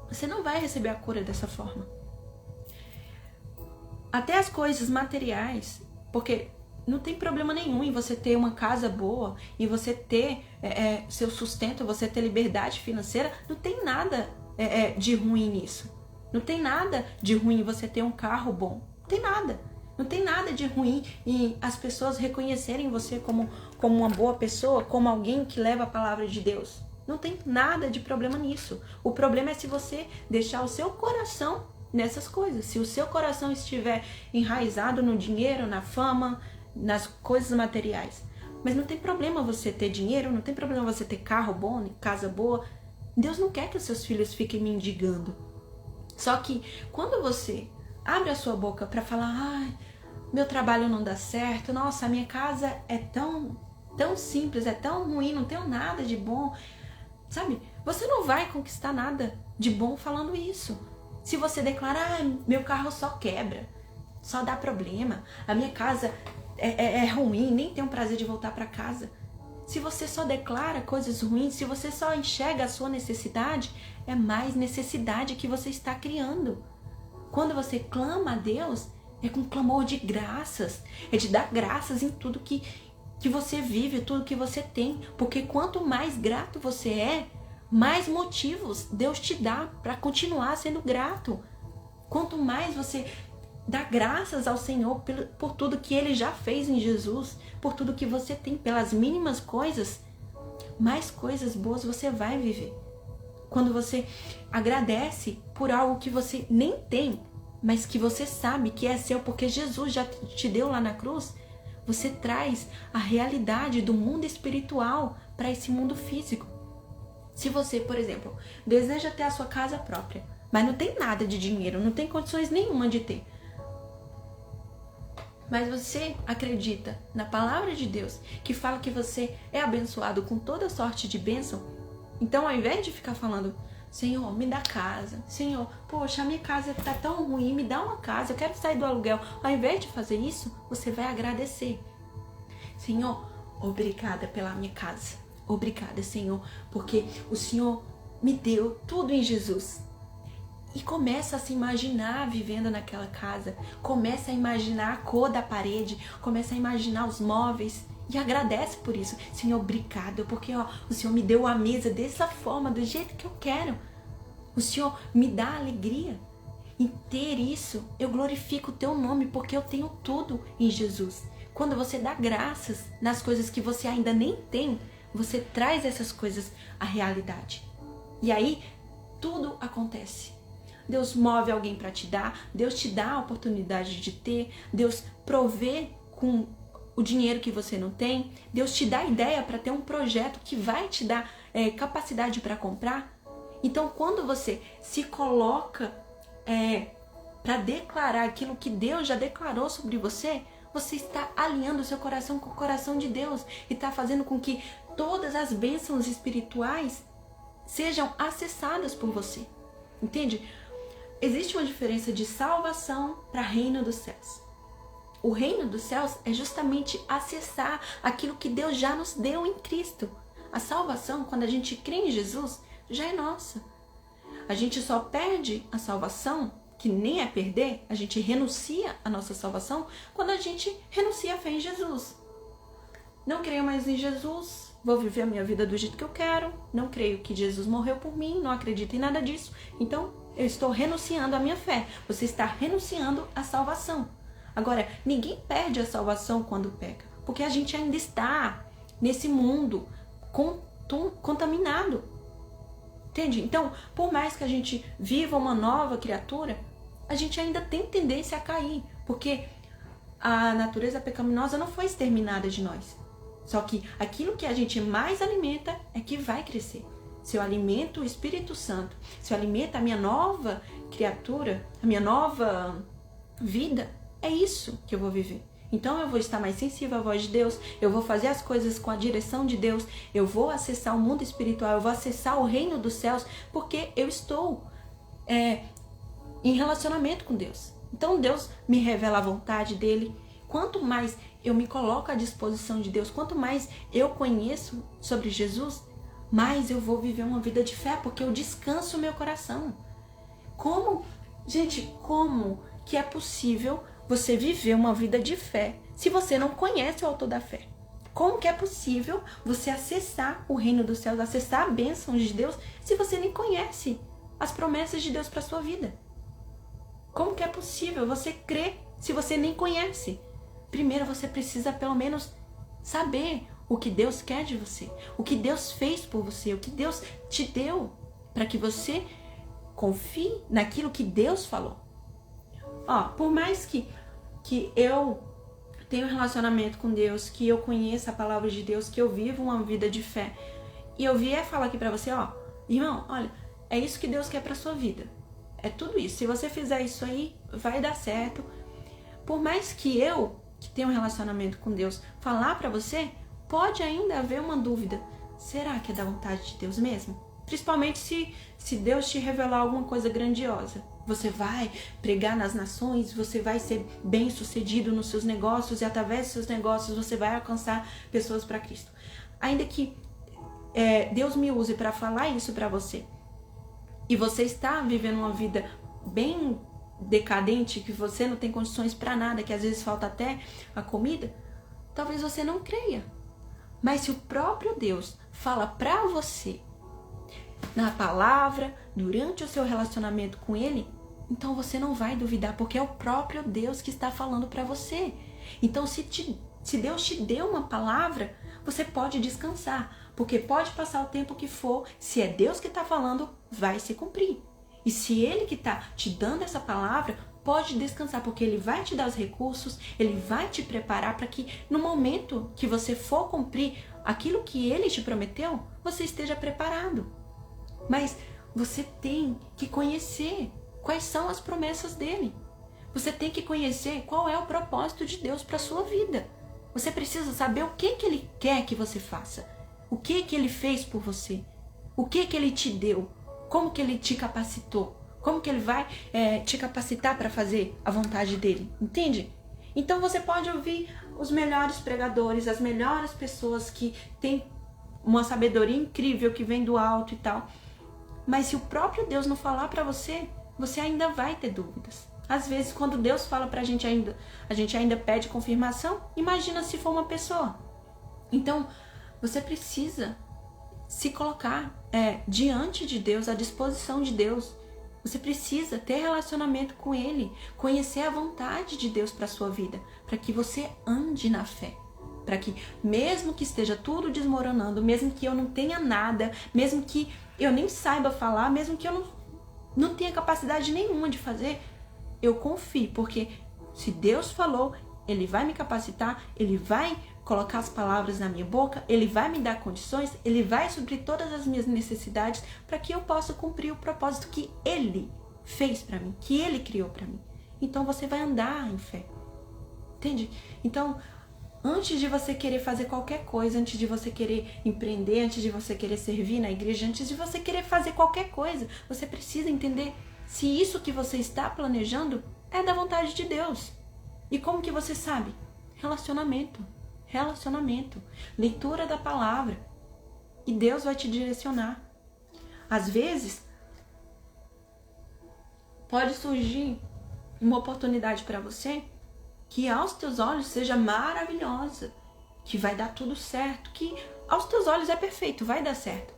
você não vai receber a cura dessa forma. Até as coisas materiais, porque não tem problema nenhum em você ter uma casa boa, em você ter seu sustento, você ter liberdade financeira, não tem nada de ruim nisso. Não tem nada de ruim em você ter um carro bom, não tem nada. Não tem nada de ruim em as pessoas reconhecerem você como uma boa pessoa, como alguém que leva a palavra de Deus. Não tem nada de problema nisso. O problema é se você deixar o seu coração nessas coisas. Se o seu coração estiver enraizado no dinheiro, na fama, nas coisas materiais. Mas não tem problema você ter dinheiro, não tem problema você ter carro bom, casa boa. Deus não quer que os seus filhos fiquem mendigando. Só que quando você Abre a sua boca para falar, ai, meu trabalho não dá certo, nossa, a minha casa é tão simples, é tão ruim, não tenho nada de bom. Sabe? Você não vai conquistar nada de bom falando isso. Se você declarar, meu carro só quebra, só dá problema, a minha casa é ruim, nem tenho prazer de voltar para casa. Se você só declara coisas ruins, se você só enxerga a sua necessidade, é mais necessidade que você está criando. Quando você clama a Deus, é com clamor de graças, é de dar graças em tudo que você vive, tudo que você tem. Porque quanto mais grato você é, mais motivos Deus te dá para continuar sendo grato. Quanto mais você dá graças ao Senhor por tudo que Ele já fez em Jesus, por tudo que você tem, pelas mínimas coisas, mais coisas boas você vai viver. Quando você agradece por algo que você nem tem, mas que você sabe que é seu porque Jesus já te deu lá na cruz, você traz a realidade do mundo espiritual para esse mundo físico. Se você, por exemplo, deseja ter a sua casa própria, mas não tem nada de dinheiro, não tem condições nenhuma de ter, mas você acredita na palavra de Deus, que fala que você é abençoado com toda sorte de bênção, então ao invés de ficar falando, Senhor, me dá casa, Senhor, poxa, a minha casa tá tão ruim, me dá uma casa, eu quero sair do aluguel. Ao invés de fazer isso, você vai agradecer. Senhor, obrigada pela minha casa. Obrigada, Senhor, porque o Senhor me deu tudo em Jesus. E começa a se imaginar vivendo naquela casa, começa a imaginar a cor da parede, começa a imaginar os móveis e agradece por isso. Senhor, obrigado, porque o Senhor me deu a mesa dessa forma, do jeito que eu quero. O Senhor me dá alegria. Em ter isso, eu glorifico o teu nome, porque eu tenho tudo em Jesus. Quando você dá graças nas coisas que você ainda nem tem, você traz essas coisas à realidade. E aí, tudo acontece. Deus move alguém para te dar, Deus te dá a oportunidade de ter, Deus provê com o dinheiro que você não tem, Deus te dá ideia para ter um projeto que vai te dar capacidade para comprar. Então, quando você se coloca para declarar aquilo que Deus já declarou sobre você, você está alinhando o seu coração com o coração de Deus e está fazendo com que todas as bênçãos espirituais sejam acessadas por você. Entende? Existe uma diferença de salvação para reino dos céus. O reino dos céus é justamente acessar aquilo que Deus já nos deu em Cristo. A salvação, quando a gente crê em Jesus, já é nossa. A gente só perde a salvação, que nem é perder, a gente renuncia à nossa salvação quando a gente renuncia a fé em Jesus. Não creio mais em Jesus, vou viver a minha vida do jeito que eu quero, não creio que Jesus morreu por mim, não acredito em nada disso, então eu estou renunciando à minha fé. Você está renunciando à salvação. Agora, ninguém perde a salvação quando peca, porque a gente ainda está nesse mundo contaminado. Entende? Então, por mais que a gente viva uma nova criatura, a gente ainda tem tendência a cair, porque a natureza pecaminosa não foi exterminada de nós. Só que aquilo que a gente mais alimenta é que vai crescer. Se eu alimento o Espírito Santo, se eu alimento a minha nova criatura, a minha nova vida, é isso que eu vou viver. Então eu vou estar mais sensível à voz de Deus, eu vou fazer as coisas com a direção de Deus, eu vou acessar o mundo espiritual, eu vou acessar o reino dos céus, porque eu estou em relacionamento com Deus. Então Deus me revela a vontade dele. Quanto mais eu me coloco à disposição de Deus, quanto mais eu conheço sobre Jesus, mais eu vou viver uma vida de fé, porque eu descanso o meu coração. Como que é possível você viver uma vida de fé se você não conhece o autor da fé? Como que é possível você acessar o reino dos céus, acessar a bênção de Deus, se você nem conhece as promessas de Deus para sua vida? Como que é possível você crer se você nem conhece? Primeiro você precisa pelo menos saber o que Deus quer de você, o que Deus fez por você, o que Deus te deu, para que você confie naquilo que Deus falou. Por mais que eu tenha um relacionamento com Deus, que eu conheça a palavra de Deus, que eu viva uma vida de fé, e eu vier falar aqui para você, irmão, olha, é isso que Deus quer para sua vida. É tudo isso. Se você fizer isso aí, vai dar certo. Por mais que eu, que tenho um relacionamento com Deus, falar pra você, pode ainda haver uma dúvida. Será que é da vontade de Deus mesmo? Principalmente se Deus te revelar alguma coisa grandiosa. Você vai pregar nas nações, você vai ser bem sucedido nos seus negócios e através dos seus negócios você vai alcançar pessoas para Cristo. Ainda que Deus me use para falar isso para você e você está vivendo uma vida bem decadente, que você não tem condições para nada, que às vezes falta até a comida, talvez você não creia. Mas se o próprio Deus fala para você, na palavra, durante o seu relacionamento com Ele, então você não vai duvidar, porque é o próprio Deus que está falando para você. Então se Deus te deu uma palavra, você pode descansar, porque pode passar o tempo que for, se é Deus que está falando, vai se cumprir. E se Ele que está te dando essa palavra, pode descansar, porque Ele vai te dar os recursos, Ele vai te preparar para que no momento que você for cumprir aquilo que Ele te prometeu, você esteja preparado. Mas você tem que conhecer quais são as promessas dele. Você tem que conhecer qual é o propósito de Deus para a sua vida. Você precisa saber o que ele quer que você faça. O que ele fez por você. O que ele te deu. Como que ele te capacitou. Como que ele vai te capacitar para fazer a vontade dele. Entende? Então você pode ouvir os melhores pregadores, as melhores pessoas que têm uma sabedoria incrível que vem do alto e tal. Mas se o próprio Deus não falar para você, você ainda vai ter dúvidas. Às vezes, quando Deus fala pra gente ainda, a gente ainda pede confirmação. Imagina se for uma pessoa. Então, você precisa se colocar diante de Deus, à disposição de Deus. Você precisa ter relacionamento com Ele, conhecer a vontade de Deus para sua vida, para que você ande na fé. Para que, mesmo que esteja tudo desmoronando, mesmo que eu não tenha nada, mesmo que eu nem saiba falar, mesmo que eu não tenha capacidade nenhuma de fazer, eu confio, porque se Deus falou, Ele vai me capacitar, Ele vai colocar as palavras na minha boca, Ele vai me dar condições, Ele vai suprir todas as minhas necessidades para que eu possa cumprir o propósito que Ele fez para mim, que Ele criou para mim. Então você vai andar em fé, entende? Então, antes de você querer fazer qualquer coisa, antes de você querer empreender, antes de você querer servir na igreja, antes de você querer fazer qualquer coisa, você precisa entender se isso que você está planejando é da vontade de Deus. E como que você sabe? Relacionamento. Leitura da palavra. E Deus vai te direcionar. Às vezes, pode surgir uma oportunidade para você que aos teus olhos seja maravilhosa, que vai dar tudo certo, que aos teus olhos é perfeito, vai dar certo.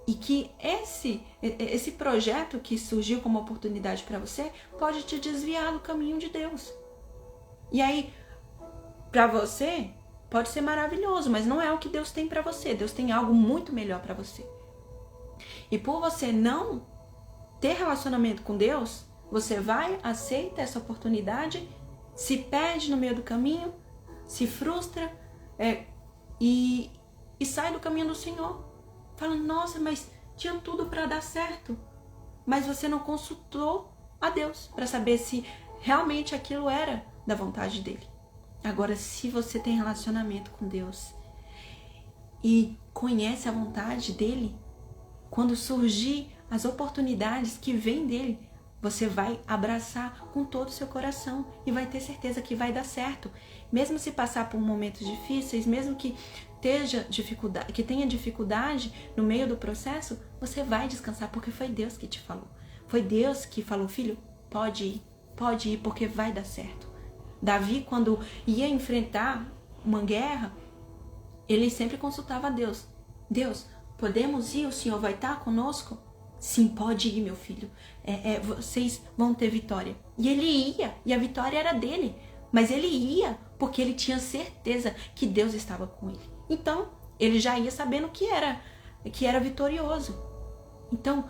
E que esse projeto que surgiu como oportunidade para você pode te desviar do caminho de Deus. E aí, para você, pode ser maravilhoso, mas não é o que Deus tem para você. Deus tem algo muito melhor para você. E por você não ter relacionamento com Deus, você vai, aceita essa oportunidade, se perde no meio do caminho, se frustra e sai do caminho do Senhor. Falando, nossa, mas tinha tudo para dar certo. Mas você não consultou a Deus para saber se realmente aquilo era da vontade dele. Agora, se você tem relacionamento com Deus e conhece a vontade dele, quando surgir as oportunidades que vêm dele, você vai abraçar com todo o seu coração e vai ter certeza que vai dar certo. Mesmo se passar por momentos difíceis, mesmo que tenha dificuldade no meio do processo, você vai descansar, porque foi Deus que te falou. Foi Deus que falou, filho, pode ir, porque vai dar certo. Davi, quando ia enfrentar uma guerra, ele sempre consultava a Deus. Deus, podemos ir? O Senhor vai estar conosco? Sim, pode ir, meu filho. Vocês vão ter vitória. E ele ia, e a vitória era dele. Mas ele ia porque ele tinha certeza que Deus estava com ele. Então, ele já ia sabendo que era vitorioso. Então,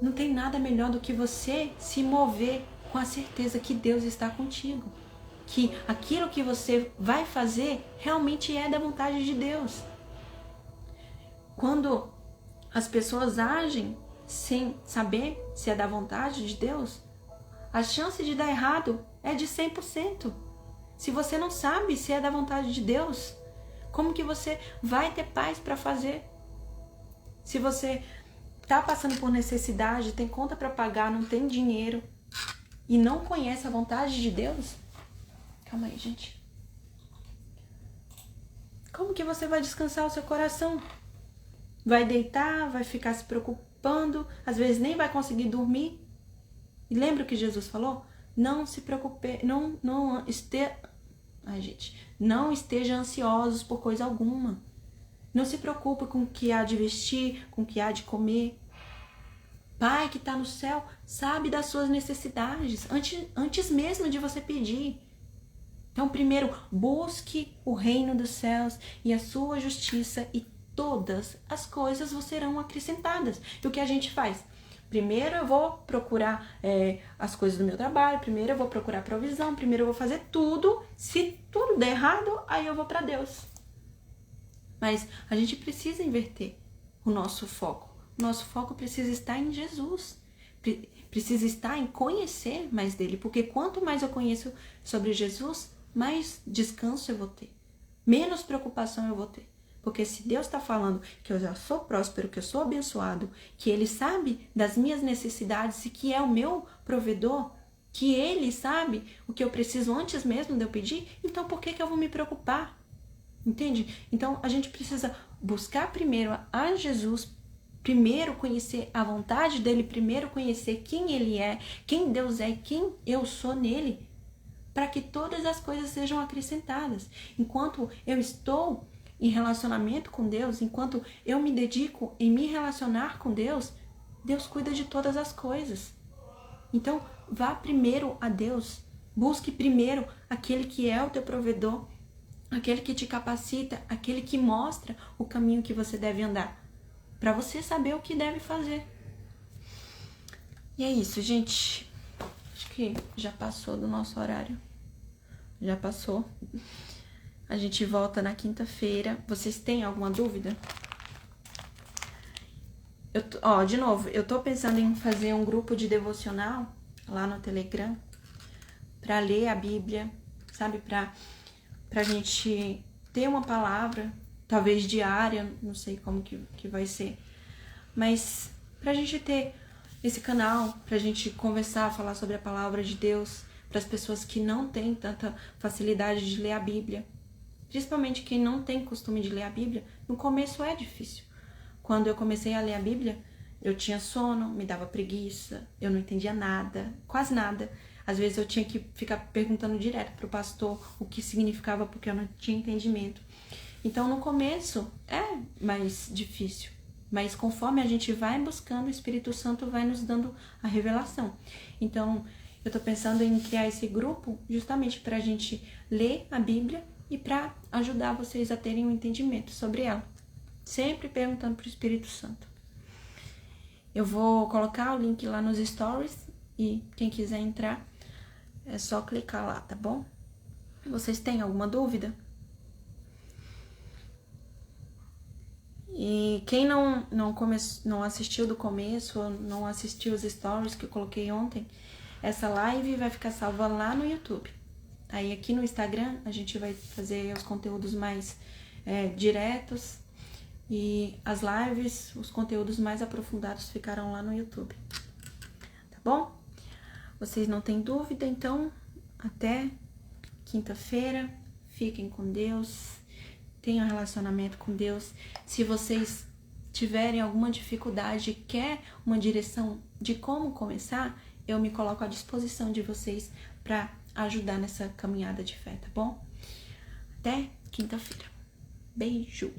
não tem nada melhor do que você se mover com a certeza que Deus está contigo. Que aquilo que você vai fazer realmente é da vontade de Deus. Quando as pessoas agem sem saber se é da vontade de Deus, A chance de dar errado é de 100%. Se você não sabe se é da vontade de Deus, como que você vai ter paz para fazer? Se você tá passando por necessidade, tem conta para pagar, não tem dinheiro e não conhece a vontade de Deus, calma aí, gente. Como que você vai descansar o seu coração? Vai deitar, vai ficar se preocupando, às vezes nem vai conseguir dormir. E lembra o que Jesus falou? Não se preocupe, não esteja ansiosos por coisa alguma. Não se preocupe com o que há de vestir, com o que há de comer. Pai que está no céu sabe das suas necessidades antes mesmo de você pedir. Então, primeiro, busque o reino dos céus e a sua justiça e todas as coisas vos serão acrescentadas. E o que a gente faz? Primeiro eu vou procurar as coisas do meu trabalho, primeiro eu vou procurar provisão, primeiro eu vou fazer tudo. Se tudo der errado, aí eu vou para Deus. Mas a gente precisa inverter o nosso foco. O nosso foco precisa estar em Jesus. Precisa estar em conhecer mais dele. Porque quanto mais eu conheço sobre Jesus, mais descanso eu vou ter. Menos preocupação eu vou ter. Porque se Deus está falando que eu já sou próspero, que eu sou abençoado, que Ele sabe das minhas necessidades e que é o meu provedor, que Ele sabe o que eu preciso antes mesmo de eu pedir, então por que eu vou me preocupar? Entende? Então, a gente precisa buscar primeiro a Jesus, primeiro conhecer a vontade dele, primeiro conhecer quem ele é, quem Deus é e quem eu sou nele, para que todas as coisas sejam acrescentadas. Enquanto eu estou em relacionamento com Deus, enquanto eu me dedico em me relacionar com Deus, Deus cuida de todas as coisas. Então, vá primeiro a Deus, busque primeiro aquele que é o teu provedor, aquele que te capacita, aquele que mostra o caminho que você deve andar, para você saber o que deve fazer. E é isso, gente. Acho que já passou do nosso horário. Já passou. A gente volta na quinta-feira. Vocês têm alguma dúvida? De novo, eu tô pensando em fazer um grupo de devocional lá no Telegram para ler a Bíblia, sabe? Pra gente ter uma palavra, talvez diária, não sei como que vai ser, mas pra gente ter esse canal, pra gente conversar, falar sobre a palavra de Deus, para as pessoas que não têm tanta facilidade de ler a Bíblia, principalmente quem não tem costume de ler a Bíblia. No começo é difícil. Quando eu comecei a ler a Bíblia, eu tinha sono, me dava preguiça, eu não entendia nada, quase nada. Às vezes eu tinha que ficar perguntando direto pro pastor o que significava, porque eu não tinha entendimento. Então, no começo, é mais difícil. Mas conforme a gente vai buscando, o Espírito Santo vai nos dando a revelação. Então, eu tô pensando em criar esse grupo justamente pra gente ler a Bíblia e pra ajudar vocês a terem um entendimento sobre ela. Sempre perguntando pro Espírito Santo. Eu vou colocar o link lá nos stories e quem quiser entrar, é só clicar lá, tá bom? Vocês têm alguma dúvida? E quem não assistiu do começo, ou não assistiu os stories que eu coloquei ontem, essa live vai ficar salva lá no YouTube. Aí aqui no Instagram a gente vai fazer os conteúdos mais diretos e as lives, os conteúdos mais aprofundados ficarão lá no YouTube. Tá bom? Vocês não têm dúvida, então até quinta-feira. Fiquem com Deus, tenham relacionamento com Deus. Se vocês tiverem alguma dificuldade, quer uma direção de como começar, eu me coloco à disposição de vocês para ajudar nessa caminhada de fé, tá bom? Até quinta-feira. Beijo!